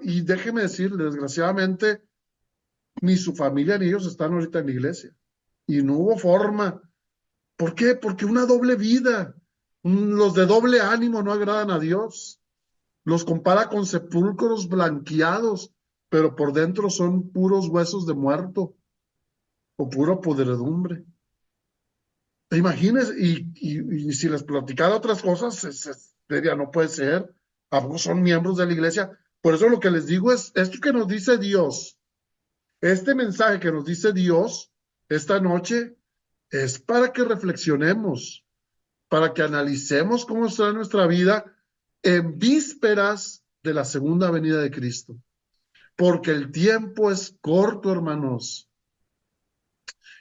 Y déjeme decirle, desgraciadamente, ni su familia ni ellos están ahorita en la iglesia. Y no hubo forma. ¿Por qué? Porque una doble vida. Los de doble ánimo no agradan a Dios. Los compara con sepulcros blanqueados, pero por dentro son puros huesos de muerto o pura podredumbre. Imagínense, y si les platicara otras cosas, diría, no puede ser, ¿a poco son miembros de la iglesia? Por eso lo que les digo es, esto que nos dice Dios, este mensaje que nos dice Dios esta noche, es para que reflexionemos, para que analicemos cómo será nuestra vida en vísperas de la segunda venida de Cristo. Porque el tiempo es corto, hermanos.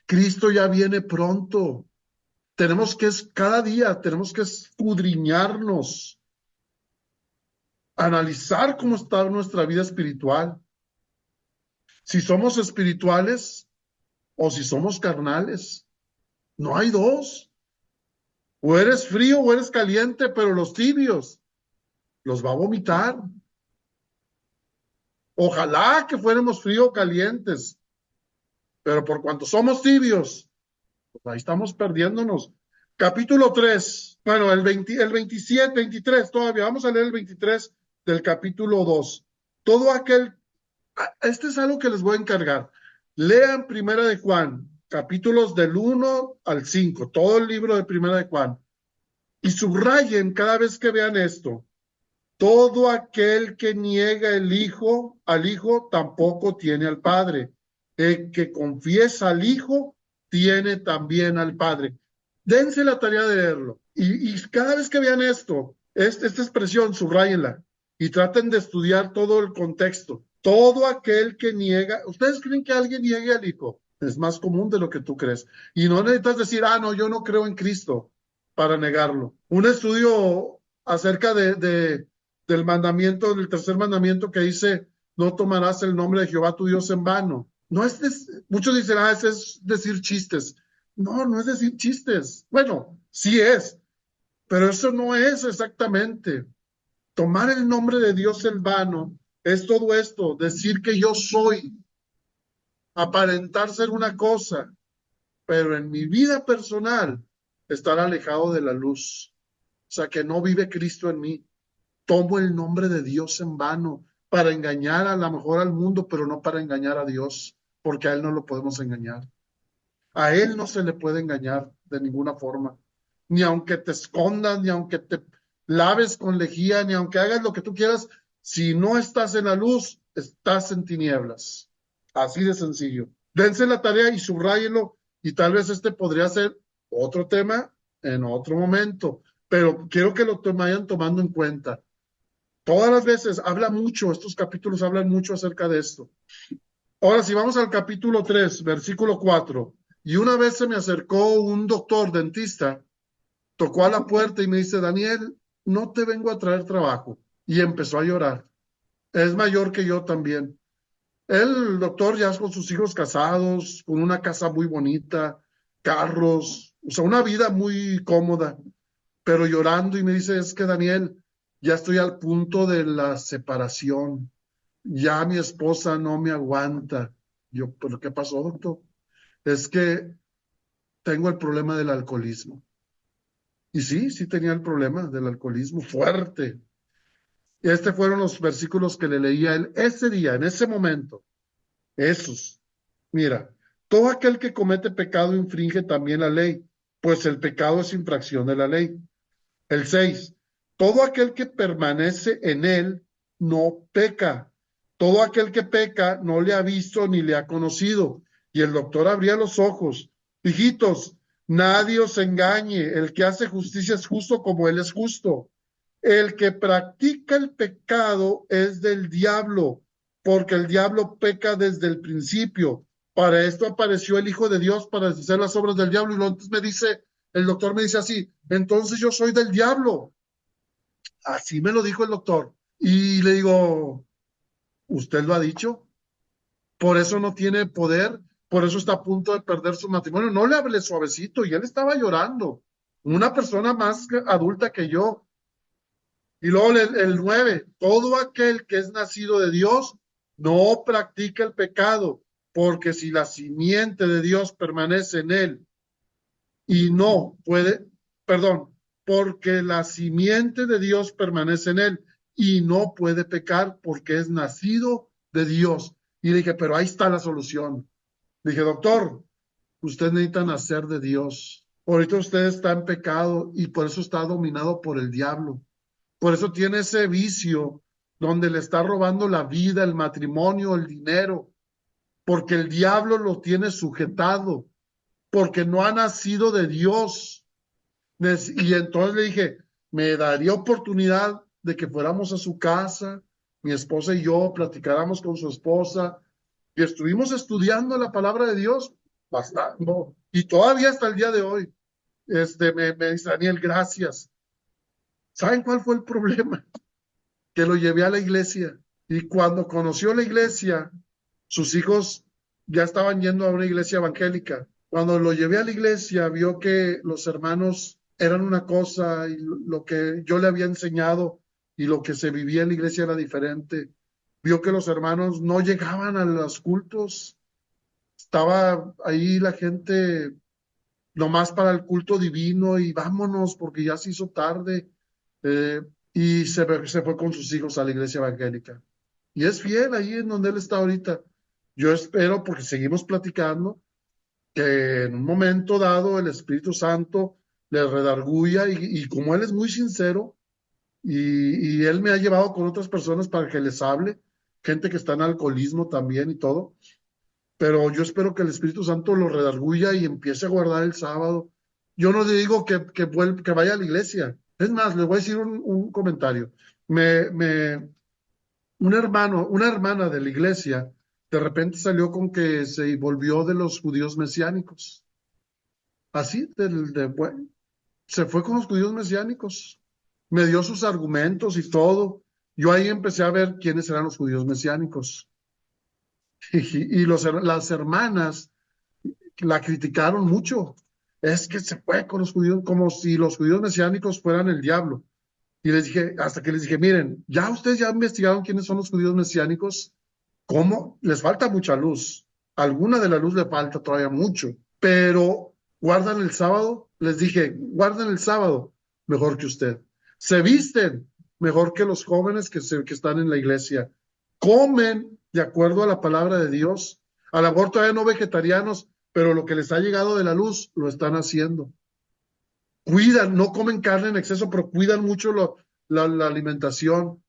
Cristo ya viene pronto. Cada día tenemos que escudriñarnos, analizar cómo está nuestra vida espiritual. Si somos espirituales o si somos carnales. No hay dos. O eres frío o eres caliente, pero los tibios los va a vomitar. Ojalá que fuéramos frío o calientes, pero por cuanto somos tibios, pues ahí estamos perdiéndonos. Capítulo 3, bueno, el 27, 23, todavía vamos a leer el 23 del capítulo 2. Todo aquel, este es algo que les voy a encargar. Lean Primera de Juan, capítulos del 1 al 5, todo el libro de Primera de Juan, y subrayen cada vez que vean esto. Todo aquel que niega al Hijo tampoco tiene al Padre. El que confiesa al Hijo tiene también al Padre. Dense la tarea de leerlo. Y cada vez que vean esto, esta expresión, subrayenla y traten de estudiar todo el contexto. Todo aquel que niega, ¿ustedes creen que alguien niegue al Hijo? Es más común de lo que tú crees. Y no necesitas decir, no, yo no creo en Cristo para negarlo. Un estudio acerca del mandamiento, del tercer mandamiento que dice, no tomarás el nombre de Jehová tu Dios en vano. No muchos dicen, ese es decir chistes. No, no es decir chistes. Bueno, sí es, pero eso no es exactamente. Tomar el nombre de Dios en vano es todo esto, decir que yo soy, aparentar ser una cosa, pero en mi vida personal estar alejado de la luz. O sea, que no vive Cristo en mí. Tomo el nombre de Dios en vano para engañar a lo mejor al mundo, pero no para engañar a Dios, porque a Él no lo podemos engañar. A Él no se le puede engañar de ninguna forma, ni aunque te escondas, ni aunque te laves con lejía, ni aunque hagas lo que tú quieras, si no estás en la luz, estás en tinieblas. Así de sencillo. Dense la tarea y subrayenlo, y tal vez este podría ser otro tema en otro momento, pero quiero que lo vayan tomando en cuenta. Todas las veces habla mucho, estos capítulos hablan mucho acerca de esto. Ahora, si vamos al capítulo 3, versículo 4, y una vez se me acercó un doctor dentista, tocó a la puerta y me dice, Daniel, no te vengo a traer trabajo. Y empezó a llorar. Es mayor que yo también. El doctor ya con sus hijos casados, con una casa muy bonita, carros, o sea, una vida muy cómoda, pero llorando y me dice, es que Daniel, ya estoy al punto de la separación. Ya mi esposa no me aguanta. Yo, ¿pero qué pasó, doctor? Es que tengo el problema del alcoholismo. Y sí tenía el problema del alcoholismo fuerte. Y fueron los versículos que le leía a él ese día, en ese momento. Esos. Mira, todo aquel que comete pecado infringe también la ley, pues el pecado es infracción de la ley. El 6. Todo aquel que permanece en él no peca. Todo aquel que peca no le ha visto ni le ha conocido. Y el doctor abría los ojos. Hijitos, nadie os engañe. El que hace justicia es justo como él es justo. El que practica el pecado es del diablo, porque el diablo peca desde el principio. Para esto apareció el Hijo de Dios, para deshacer las obras del diablo. Y entonces el doctor me dice así, entonces yo soy del diablo. Así me lo dijo el doctor. Y le digo, ¿usted lo ha dicho? Por eso no tiene poder, por eso está a punto de perder su matrimonio. No le hablé suavecito y él estaba llorando. Una persona más adulta que yo. Y luego el 9, todo aquel que es nacido de Dios no practica el pecado, porque si la simiente de Dios permanece en él y no puede, perdón, porque la simiente de Dios permanece en él y no puede pecar porque es nacido de Dios. Y dije, pero ahí está la solución. Dije, doctor, usted necesita nacer de Dios. Ahorita usted está en pecado y por eso está dominado por el diablo. Por eso tiene ese vicio donde le está robando la vida, el matrimonio, el dinero, porque el diablo lo tiene sujetado, porque no ha nacido de Dios. Y entonces le dije, me daría oportunidad de que fuéramos a su casa, mi esposa y yo, platicáramos con su esposa, y estuvimos estudiando la palabra de Dios bastante, ¿no? Y todavía hasta el día de hoy, me dice Daniel, gracias. ¿Saben cuál fue el problema? Que lo llevé a la iglesia. Y cuando conoció la iglesia, sus hijos ya estaban yendo a una iglesia evangélica. Cuando lo llevé a la iglesia, vio que los hermanos eran una cosa y lo que yo le había enseñado y lo que se vivía en la iglesia era diferente. Vio que los hermanos no llegaban a los cultos. Estaba ahí la gente nomás para el culto divino y vámonos porque ya se hizo tarde. Eh, y se fue con sus hijos a la iglesia evangélica. Y es fiel ahí en donde él está ahorita. Yo espero, porque seguimos platicando, que en un momento dado el Espíritu Santo le redarguya y como él es muy sincero y él me ha llevado con otras personas para que les hable, gente que está en alcoholismo también y todo, pero yo espero que el Espíritu Santo lo redarguya y empiece a guardar el sábado. Yo no le digo que vaya a la iglesia. Es más, le voy a decir un comentario. Un hermano, una hermana de la iglesia, de repente salió con que se volvió de los judíos mesiánicos. Así, bueno, se fue con los judíos mesiánicos. Me dio sus argumentos y todo. Yo ahí empecé a ver quiénes eran los judíos mesiánicos. Las hermanas la criticaron mucho. Es que se fue con los judíos, como si los judíos mesiánicos fueran el diablo. Y les dije, hasta que les dije, miren, ya ustedes ya investigaron quiénes son los judíos mesiánicos, ¿cómo? Les falta mucha luz. Alguna de la luz le falta todavía mucho, pero guardan el sábado. Les dije, guarden el sábado mejor que usted. Se visten mejor que los jóvenes que están en la iglesia. Comen de acuerdo a la palabra de Dios. A lo mejor todavía no vegetarianos, pero lo que les ha llegado de la luz lo están haciendo. Cuidan, no comen carne en exceso, pero cuidan mucho la alimentación.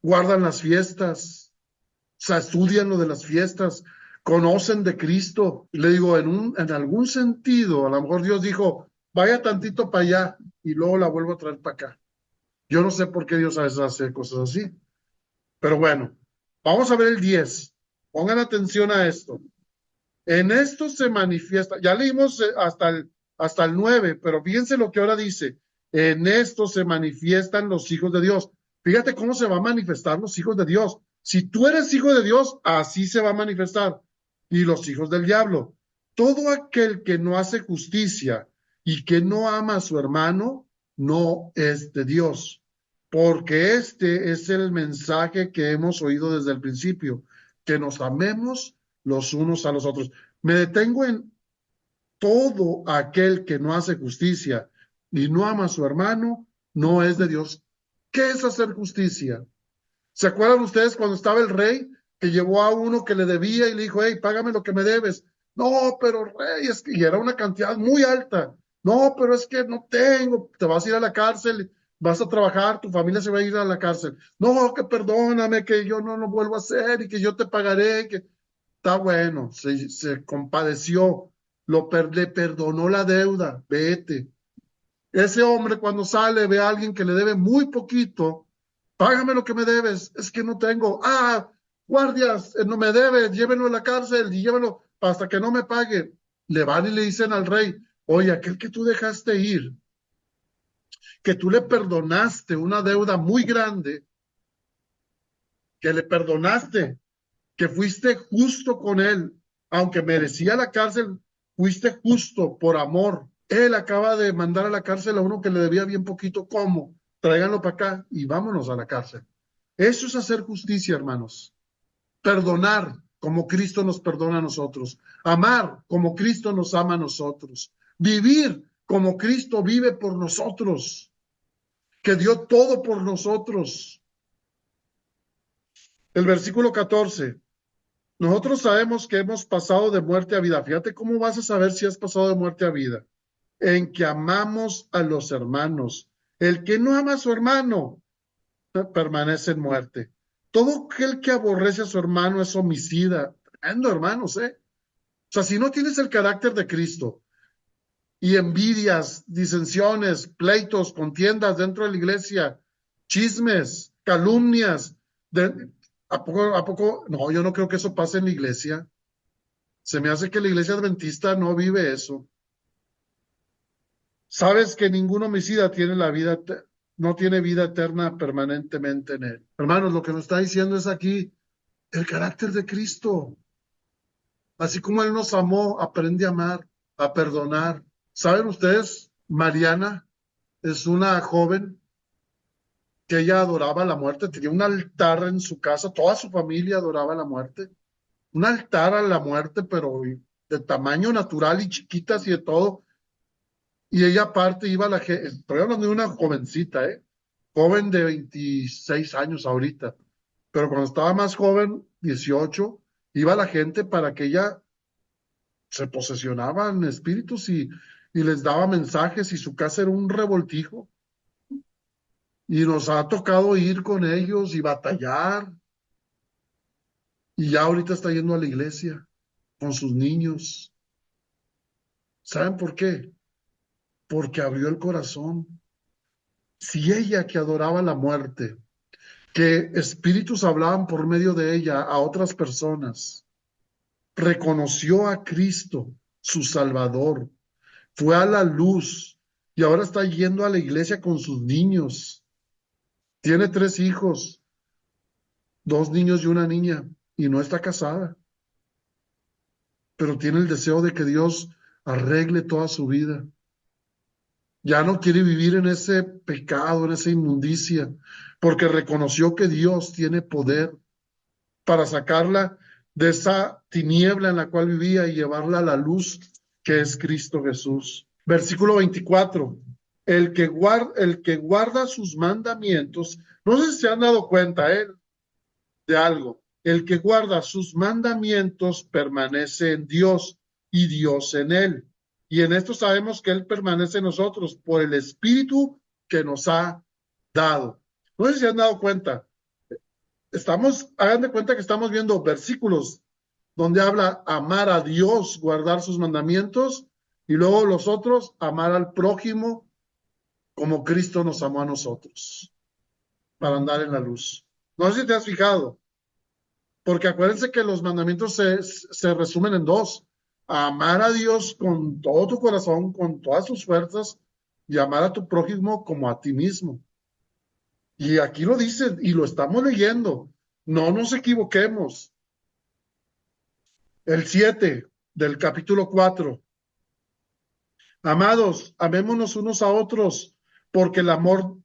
Guardan las fiestas, o sea, estudian lo de las fiestas, conocen de Cristo. Le digo, en algún sentido, a lo mejor Dios dijo, vaya tantito para allá y luego la vuelvo a traer para acá. Yo no sé por qué Dios a veces hace cosas así. Pero bueno, vamos a ver el 10. Pongan atención a esto. En esto se manifiesta, ya leímos hasta el 9, pero fíjense lo que ahora dice. En esto se manifiestan los hijos de Dios. Fíjate cómo se va a manifestar los hijos de Dios. Si tú eres hijo de Dios, así se va a manifestar. Y los hijos del diablo. Todo aquel que no hace justicia y que no ama a su hermano, no es de Dios. Porque este es el mensaje que hemos oído desde el principio, que nos amemos los unos a los otros. Me detengo en todo aquel que no hace justicia y no ama a su hermano, no es de Dios. ¿Qué es hacer justicia? ¿Se acuerdan ustedes cuando estaba el rey que llevó a uno que le debía y le dijo, hey, págame lo que me debes? No, pero rey, es que y era una cantidad muy alta. No, pero es que no tengo, te vas a ir a la cárcel, vas a trabajar, tu familia se va a ir a la cárcel. No, que perdóname, que yo no lo vuelvo a hacer y que yo te pagaré, que está bueno, se compadeció, le perdonó la deuda, vete. Ese hombre cuando sale ve a alguien que le debe muy poquito, págame lo que me debes, es que no tengo. Ah, guardias, no me debes, llévenlo a la cárcel y llévenlo hasta que no me pague. Le van y le dicen al rey, oye, aquel que tú dejaste ir, que tú le perdonaste una deuda muy grande, que le perdonaste, que fuiste justo con él, aunque merecía la cárcel, fuiste justo por amor. Él acaba de mandar a la cárcel a uno que le debía bien poquito. ¿Cómo? Tráiganlo para acá y vámonos a la cárcel. Eso es hacer justicia, hermanos. Perdonar como Cristo nos perdona a nosotros. Amar como Cristo nos ama a nosotros. Vivir como Cristo vive por nosotros, que dio todo por nosotros. El versículo 14. Nosotros sabemos que hemos pasado de muerte a vida. Fíjate cómo vas a saber si has pasado de muerte a vida. En que amamos a los hermanos. El que no ama a su hermano permanece en muerte. Todo aquel que aborrece a su hermano es homicida. Tremendo, hermanos, ¿eh? O sea, si no tienes el carácter de Cristo y envidias, disensiones, pleitos, contiendas dentro de la iglesia, chismes, calumnias, de, a poco? No, yo no creo que eso pase en la iglesia. Se me hace que la iglesia adventista no vive eso. Sabes que ningún homicida tiene la vida, no tiene vida eterna permanentemente en él. Hermanos, lo que nos está diciendo es aquí el carácter de Cristo. Así como Él nos amó, aprende a amar, a perdonar. ¿Saben ustedes? Mariana es una joven que ella adoraba la muerte, tenía un altar en su casa, toda su familia adoraba la muerte, un altar a la muerte, pero de tamaño natural y chiquitas y de todo. Y ella aparte iba a la gente, estoy hablando de una jovencita, joven de 26 años ahorita, pero cuando estaba más joven, 18, iba la gente para que ella se posesionaban espíritus y les daba mensajes y su casa era un revoltijo. Y nos ha tocado ir con ellos y batallar. Y ya ahorita está yendo a la iglesia con sus niños. ¿Saben por qué? Porque abrió el corazón. Si ella que adoraba la muerte, que espíritus hablaban por medio de ella a otras personas, reconoció a Cristo, su Salvador, fue a la luz y ahora está yendo a la iglesia con sus niños. Tiene 3 hijos, 2 niños y una niña, y no está casada, pero tiene el deseo de que Dios arregle toda su vida. Ya no quiere vivir en ese pecado, en esa inmundicia, porque reconoció que Dios tiene poder para sacarla de esa tiniebla en la cual vivía y llevarla a la luz que es Cristo Jesús. Versículo 24. El que guarda sus mandamientos, no sé si se han dado cuenta, de algo. El que guarda sus mandamientos permanece en Dios y Dios en él. Y en esto sabemos que Él permanece en nosotros por el Espíritu que nos ha dado. No sé si se han dado cuenta. Hagan de cuenta que estamos viendo versículos donde habla amar a Dios, guardar sus mandamientos, y luego los otros, amar al prójimo como Cristo nos amó a nosotros, para andar en la luz. No sé si te has fijado, porque acuérdense que los mandamientos se resumen en dos: amar a Dios con todo tu corazón, con todas tus fuerzas, y amar a tu prójimo como a ti mismo. Y aquí lo dice, y lo estamos leyendo. No nos equivoquemos. El 7 del capítulo 4. Amados, amémonos unos a otros, porque el amor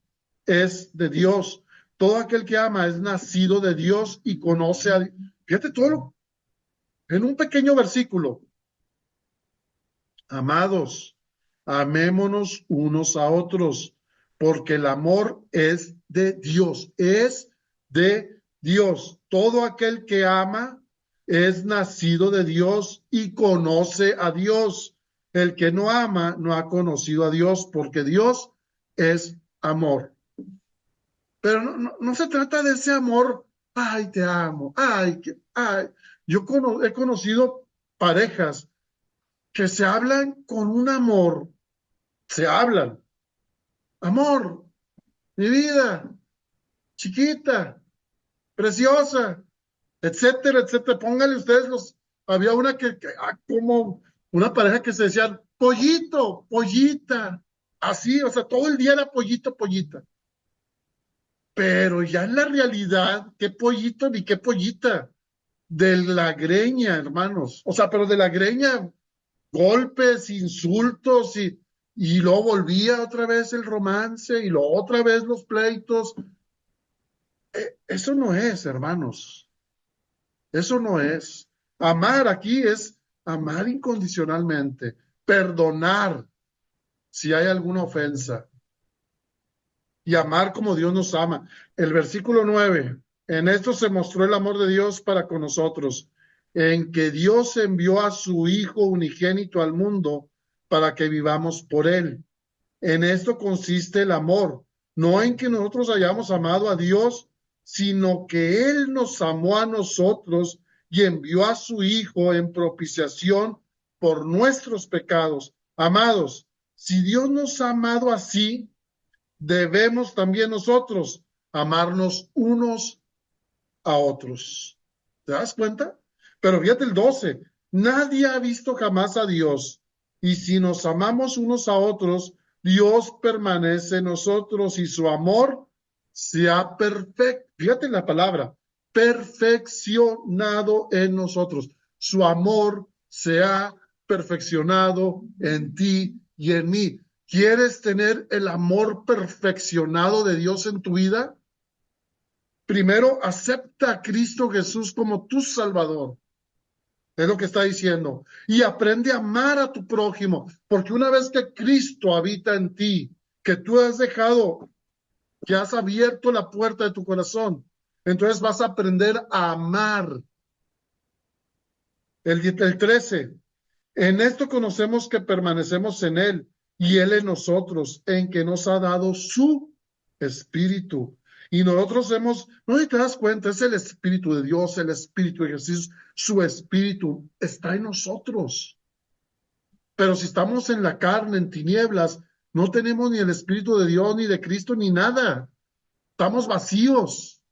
es de Dios. Todo aquel que ama es nacido de Dios y conoce a Dios. Fíjate todo en un pequeño versículo. Amados, amémonos unos a otros, porque el amor es de Dios, es de Dios. Todo aquel que ama es nacido de Dios y conoce a Dios. El que no ama no ha conocido a Dios, porque Dios es amor. Pero no se trata de ese amor, ay, te amo, ay, ay. Yo he conocido parejas que se hablan con un amor, se hablan, amor, mi vida, chiquita, preciosa, etcétera, etcétera. Póngale ustedes había una como una pareja que se decían, pollito, pollita, así, o sea, todo el día era pollito, pollita. Pero ya en la realidad, qué pollito ni qué pollita, de la greña, hermanos. O sea, pero de la greña, golpes, insultos y luego volvía otra vez el romance y luego otra vez los pleitos. Eso no es, hermanos. Eso no es. Amar aquí es amar incondicionalmente, perdonar si hay alguna ofensa y amar como Dios nos ama. El versículo 9. En esto se mostró el amor de Dios para con nosotros, en que Dios envió a su Hijo unigénito al mundo para que vivamos por él. En esto consiste el amor, no en que nosotros hayamos amado a Dios, sino que Él nos amó a nosotros y envió a su Hijo en propiciación por nuestros pecados. Amados, si Dios nos ha amado así, debemos también nosotros amarnos unos a otros. ¿Te das cuenta? Pero fíjate el 12. Nadie ha visto jamás a Dios. Y si nos amamos unos a otros, Dios permanece en nosotros y su amor se ha perfecto. Fíjate la palabra, perfeccionado en nosotros. Su amor se ha perfeccionado en ti y en mí. ¿Quieres tener el amor perfeccionado de Dios en tu vida? Primero, acepta a Cristo Jesús como tu Salvador. Es lo que está diciendo. Y aprende a amar a tu prójimo, porque una vez que Cristo habita en ti, que tú has dejado, que has abierto la puerta de tu corazón, entonces vas a aprender a amar. El 13. En esto conocemos que permanecemos en Él y Él en nosotros, en que nos ha dado su Espíritu. Y nosotros no te das cuenta, es el Espíritu de Dios, el Espíritu de Jesús, su Espíritu está en nosotros. Pero si estamos en la carne, en tinieblas, no tenemos ni el Espíritu de Dios, ni de Cristo, ni nada. Estamos vacíos.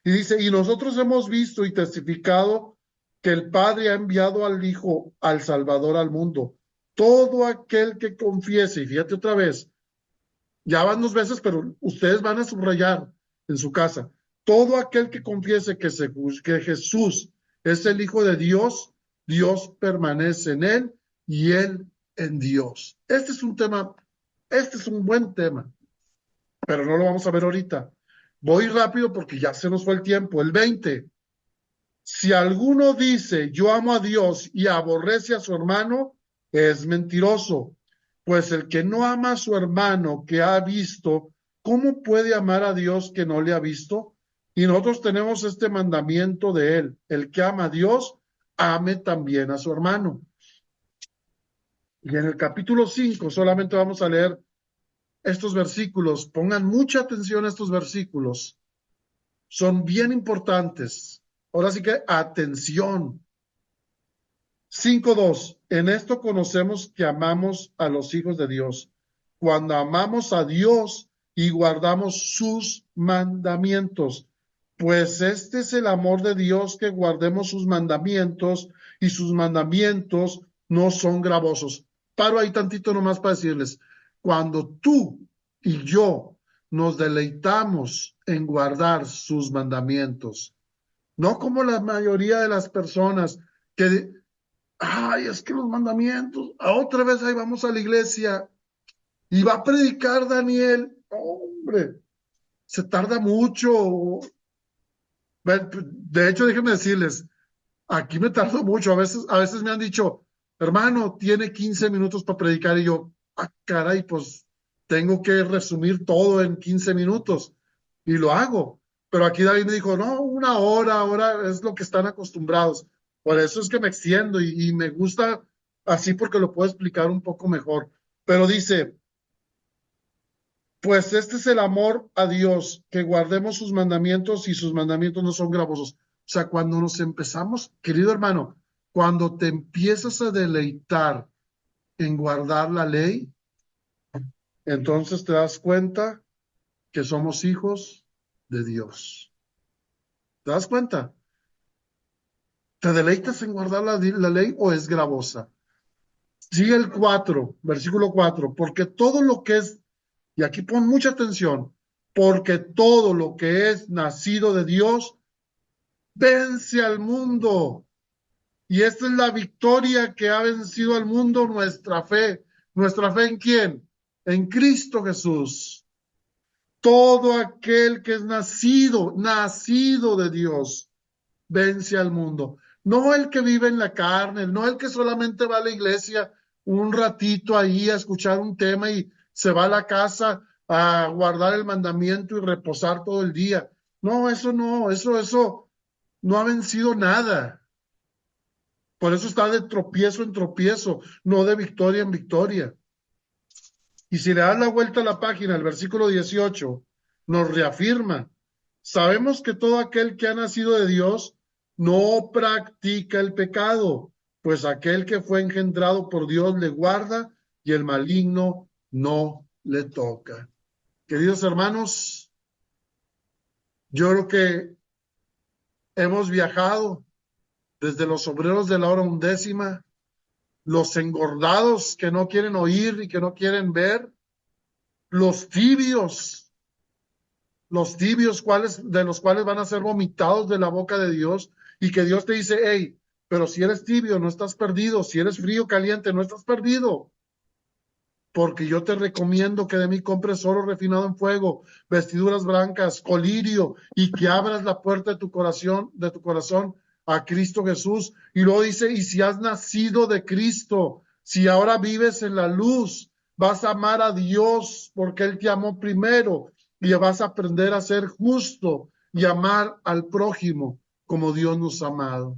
Y dice, y nosotros hemos visto y testificado que el Padre ha enviado al Hijo, al Salvador al mundo. Todo aquel que confiese, y fíjate otra vez, ya van 2 veces, pero ustedes van a subrayar en su casa. Todo aquel que confiese que Jesús es el Hijo de Dios, Dios permanece en él y él en Dios. Este es un buen tema, pero no lo vamos a ver ahorita. Voy rápido porque ya se nos fue el tiempo. El 20. Si alguno dice, yo amo a Dios y aborrece a su hermano, es mentiroso. Pues el que no ama a su hermano que ha visto, ¿cómo puede amar a Dios que no le ha visto? Y nosotros tenemos este mandamiento de él. El que ama a Dios, ame también a su hermano. Y en el capítulo 5 solamente vamos a leer estos versículos. Pongan mucha atención a estos versículos. Son bien importantes. Ahora sí que atención. 5:2. En esto conocemos que amamos a los hijos de Dios, cuando amamos a Dios y guardamos sus mandamientos. Pues este es el amor de Dios, que guardemos sus mandamientos, y sus mandamientos no son gravosos. Paro ahí tantito nomás para decirles, cuando tú y yo nos deleitamos en guardar sus mandamientos, no como la mayoría de las personas que ay, es que los mandamientos, otra vez ahí vamos a la iglesia y va a predicar Daniel. Hombre, se tarda mucho. De hecho, déjenme decirles, aquí me tardo mucho. A veces me han dicho, hermano, tiene 15 minutos para predicar. Y yo, caray, pues tengo que resumir todo en 15 minutos. Y lo hago. Pero aquí David me dijo, no, 1 hora, ahora es lo que están acostumbrados. Por eso es que me extiendo y me gusta así porque lo puedo explicar un poco mejor. Pero dice, pues este es el amor a Dios, que guardemos sus mandamientos y sus mandamientos no son gravosos. O sea, cuando nos empezamos, querido hermano, cuando te empiezas a deleitar en guardar la ley, entonces te das cuenta que somos hijos de Dios. ¿Te das cuenta? ¿Te deleitas en guardar la ley o es gravosa? Sigue el 4, versículo 4, porque todo lo que es, y aquí pon mucha atención, porque todo lo que es nacido de Dios vence al mundo. Y esta es la victoria que ha vencido al mundo, nuestra fe. ¿Nuestra fe en quién? En Cristo Jesús. Todo aquel que es nacido de Dios, vence al mundo. No el que vive en la carne, no el que solamente va a la iglesia un ratito ahí a escuchar un tema y se va a la casa a guardar el mandamiento y reposar todo el día. No, eso no ha vencido nada. Por eso está de tropiezo en tropiezo, no de victoria en victoria. Y si le das la vuelta a la página, el versículo 18 nos reafirma: sabemos que todo aquel que ha nacido de Dios no practica el pecado, pues aquel que fue engendrado por Dios le guarda y el maligno no le toca. Queridos hermanos, yo creo que hemos viajado desde los obreros de la hora undécima, los engordados que no quieren oír y que no quieren ver, los tibios, de los cuales van a ser vomitados de la boca de Dios, y que Dios te dice: hey, pero si eres tibio, no estás perdido; si eres frío, caliente, no estás perdido, porque yo te recomiendo que de mí compres oro refinado en fuego, vestiduras blancas, colirio, y que abras la puerta de tu corazón a Cristo Jesús. Y luego dice: y si has nacido de Cristo, si ahora vives en la luz, vas a amar a Dios porque Él te amó primero, y vas a aprender a ser justo y amar al prójimo como Dios nos ha amado.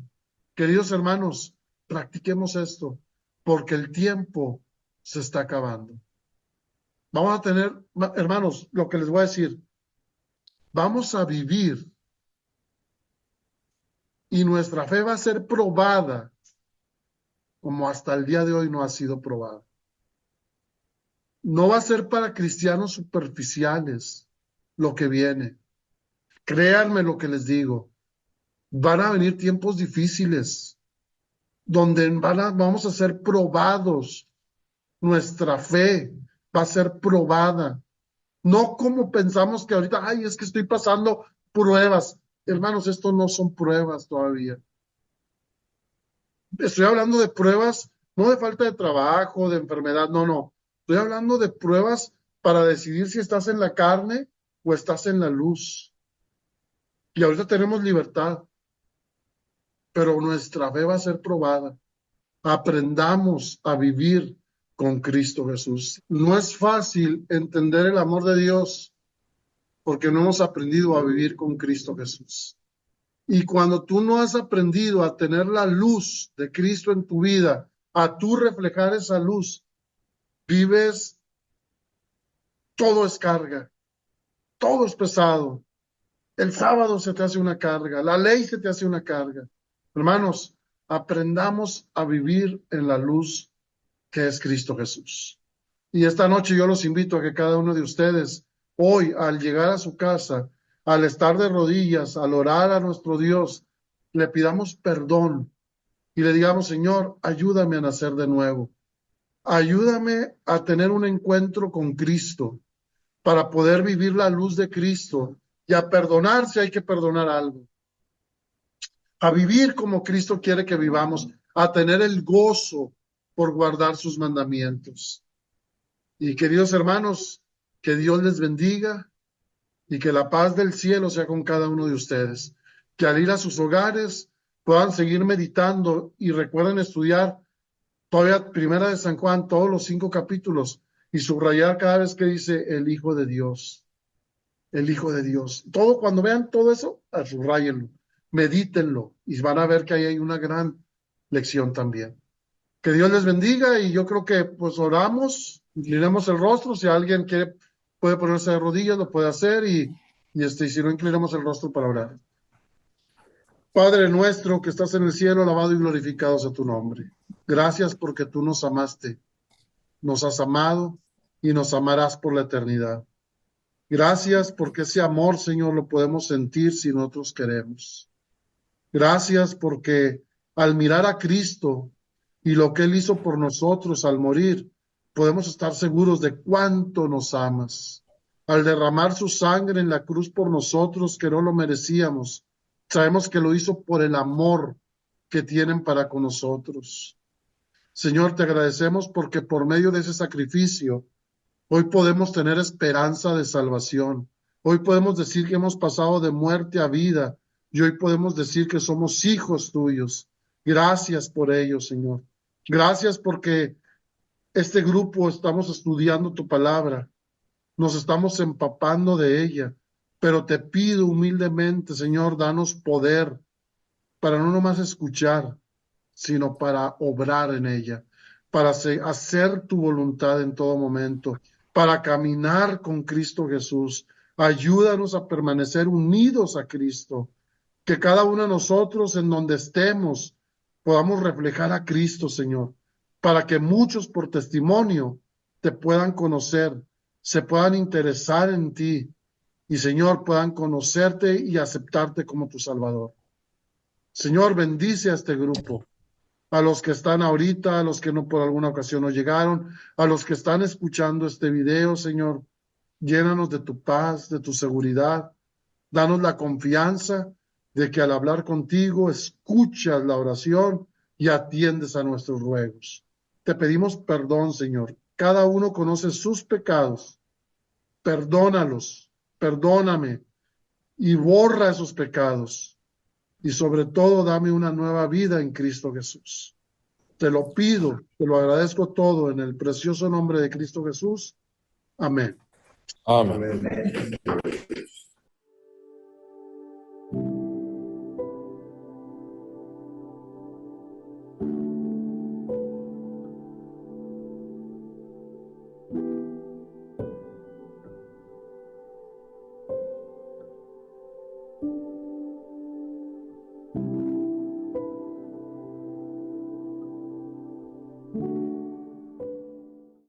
Queridos hermanos, practiquemos esto, porque el tiempo se está acabando. Vamos a tener, hermanos, lo que les voy a decir, vamos a vivir y nuestra fe va a ser probada como hasta el día de hoy no ha sido probada. No va a ser para cristianos superficiales lo que viene. Créanme lo que les digo. Van a venir tiempos difíciles donde vamos a ser probados. Nuestra fe va a ser probada. No como pensamos que ahorita, ay, es que estoy pasando pruebas. Hermanos, esto no son pruebas todavía. Estoy hablando de pruebas, no de falta de trabajo, de enfermedad, no. Estoy hablando de pruebas para decidir si estás en la carne o estás en la luz. Y ahorita tenemos libertad, pero nuestra fe va a ser probada. Aprendamos a vivir con Cristo Jesús. No es fácil entender el amor de Dios porque no hemos aprendido a vivir con Cristo Jesús. Y cuando tú no has aprendido a tener la luz de Cristo en tu vida, a tú reflejar esa luz, vives, todo es carga, todo es pesado. El sábado se te hace una carga, la ley se te hace una carga. Hermanos, aprendamos a vivir en la luz que es Cristo Jesús. Y esta noche yo los invito a que cada uno de ustedes, hoy, al llegar a su casa, al estar de rodillas, al orar a nuestro Dios, le pidamos perdón y le digamos: Señor, ayúdame a nacer de nuevo. Ayúdame a tener un encuentro con Cristo para poder vivir la luz de Cristo y a perdonar si hay que perdonar algo. A vivir como Cristo quiere que vivamos, a tener el gozo por guardar sus mandamientos. Y queridos hermanos, que Dios les bendiga y que la paz del cielo sea con cada uno de ustedes. Que al ir a sus hogares puedan seguir meditando y recuerden estudiar todavía Primera de San Juan, todos los 5 capítulos, y subrayar cada vez que dice el Hijo de Dios. El Hijo de Dios. Todo, cuando vean todo eso, subrayenlo, medítenlo y van a ver que ahí hay una gran lección también. Que Dios les bendiga, y yo creo que pues oramos, inclinemos el rostro. Si alguien quiere, puede ponerse de rodillas, lo puede hacer, y si no, inclinemos el rostro para orar. Padre nuestro que estás en el cielo, alabado y glorificado sea tu nombre. Gracias porque tú nos amaste, nos has amado y nos amarás por la eternidad. Gracias porque ese amor, Señor, lo podemos sentir si nosotros queremos. Gracias porque al mirar a Cristo y lo que Él hizo por nosotros al morir, podemos estar seguros de cuánto nos amas. Al derramar su sangre en la cruz por nosotros, que no lo merecíamos, sabemos que lo hizo por el amor que tienen para con nosotros. Señor, te agradecemos porque por medio de ese sacrificio, hoy podemos tener esperanza de salvación. Hoy podemos decir que hemos pasado de muerte a vida, y hoy podemos decir que somos hijos tuyos. Gracias por ello, Señor. Gracias porque este grupo estamos estudiando tu palabra, nos estamos empapando de ella, pero te pido humildemente, Señor, danos poder para no nomás escuchar, sino para obrar en ella, para hacer tu voluntad en todo momento, para caminar con Cristo Jesús. Ayúdanos a permanecer unidos a Cristo, que cada uno de nosotros en donde estemos podamos reflejar a Cristo, Señor, para que muchos por testimonio te puedan conocer, se puedan interesar en ti y, Señor, puedan conocerte y aceptarte como tu Salvador. Señor, bendice a este grupo, a los que están ahorita, a los que no por alguna ocasión no llegaron, a los que están escuchando este video, Señor. Llénanos de tu paz, de tu seguridad. Danos la confianza de que al hablar contigo escuchas la oración y atiendes a nuestros ruegos. Te pedimos perdón, Señor. Cada uno conoce sus pecados. Perdónalos, perdóname y borra esos pecados. Y sobre todo, dame una nueva vida en Cristo Jesús. Te lo pido, te lo agradezco todo en el precioso nombre de Cristo Jesús. Amén. Amén.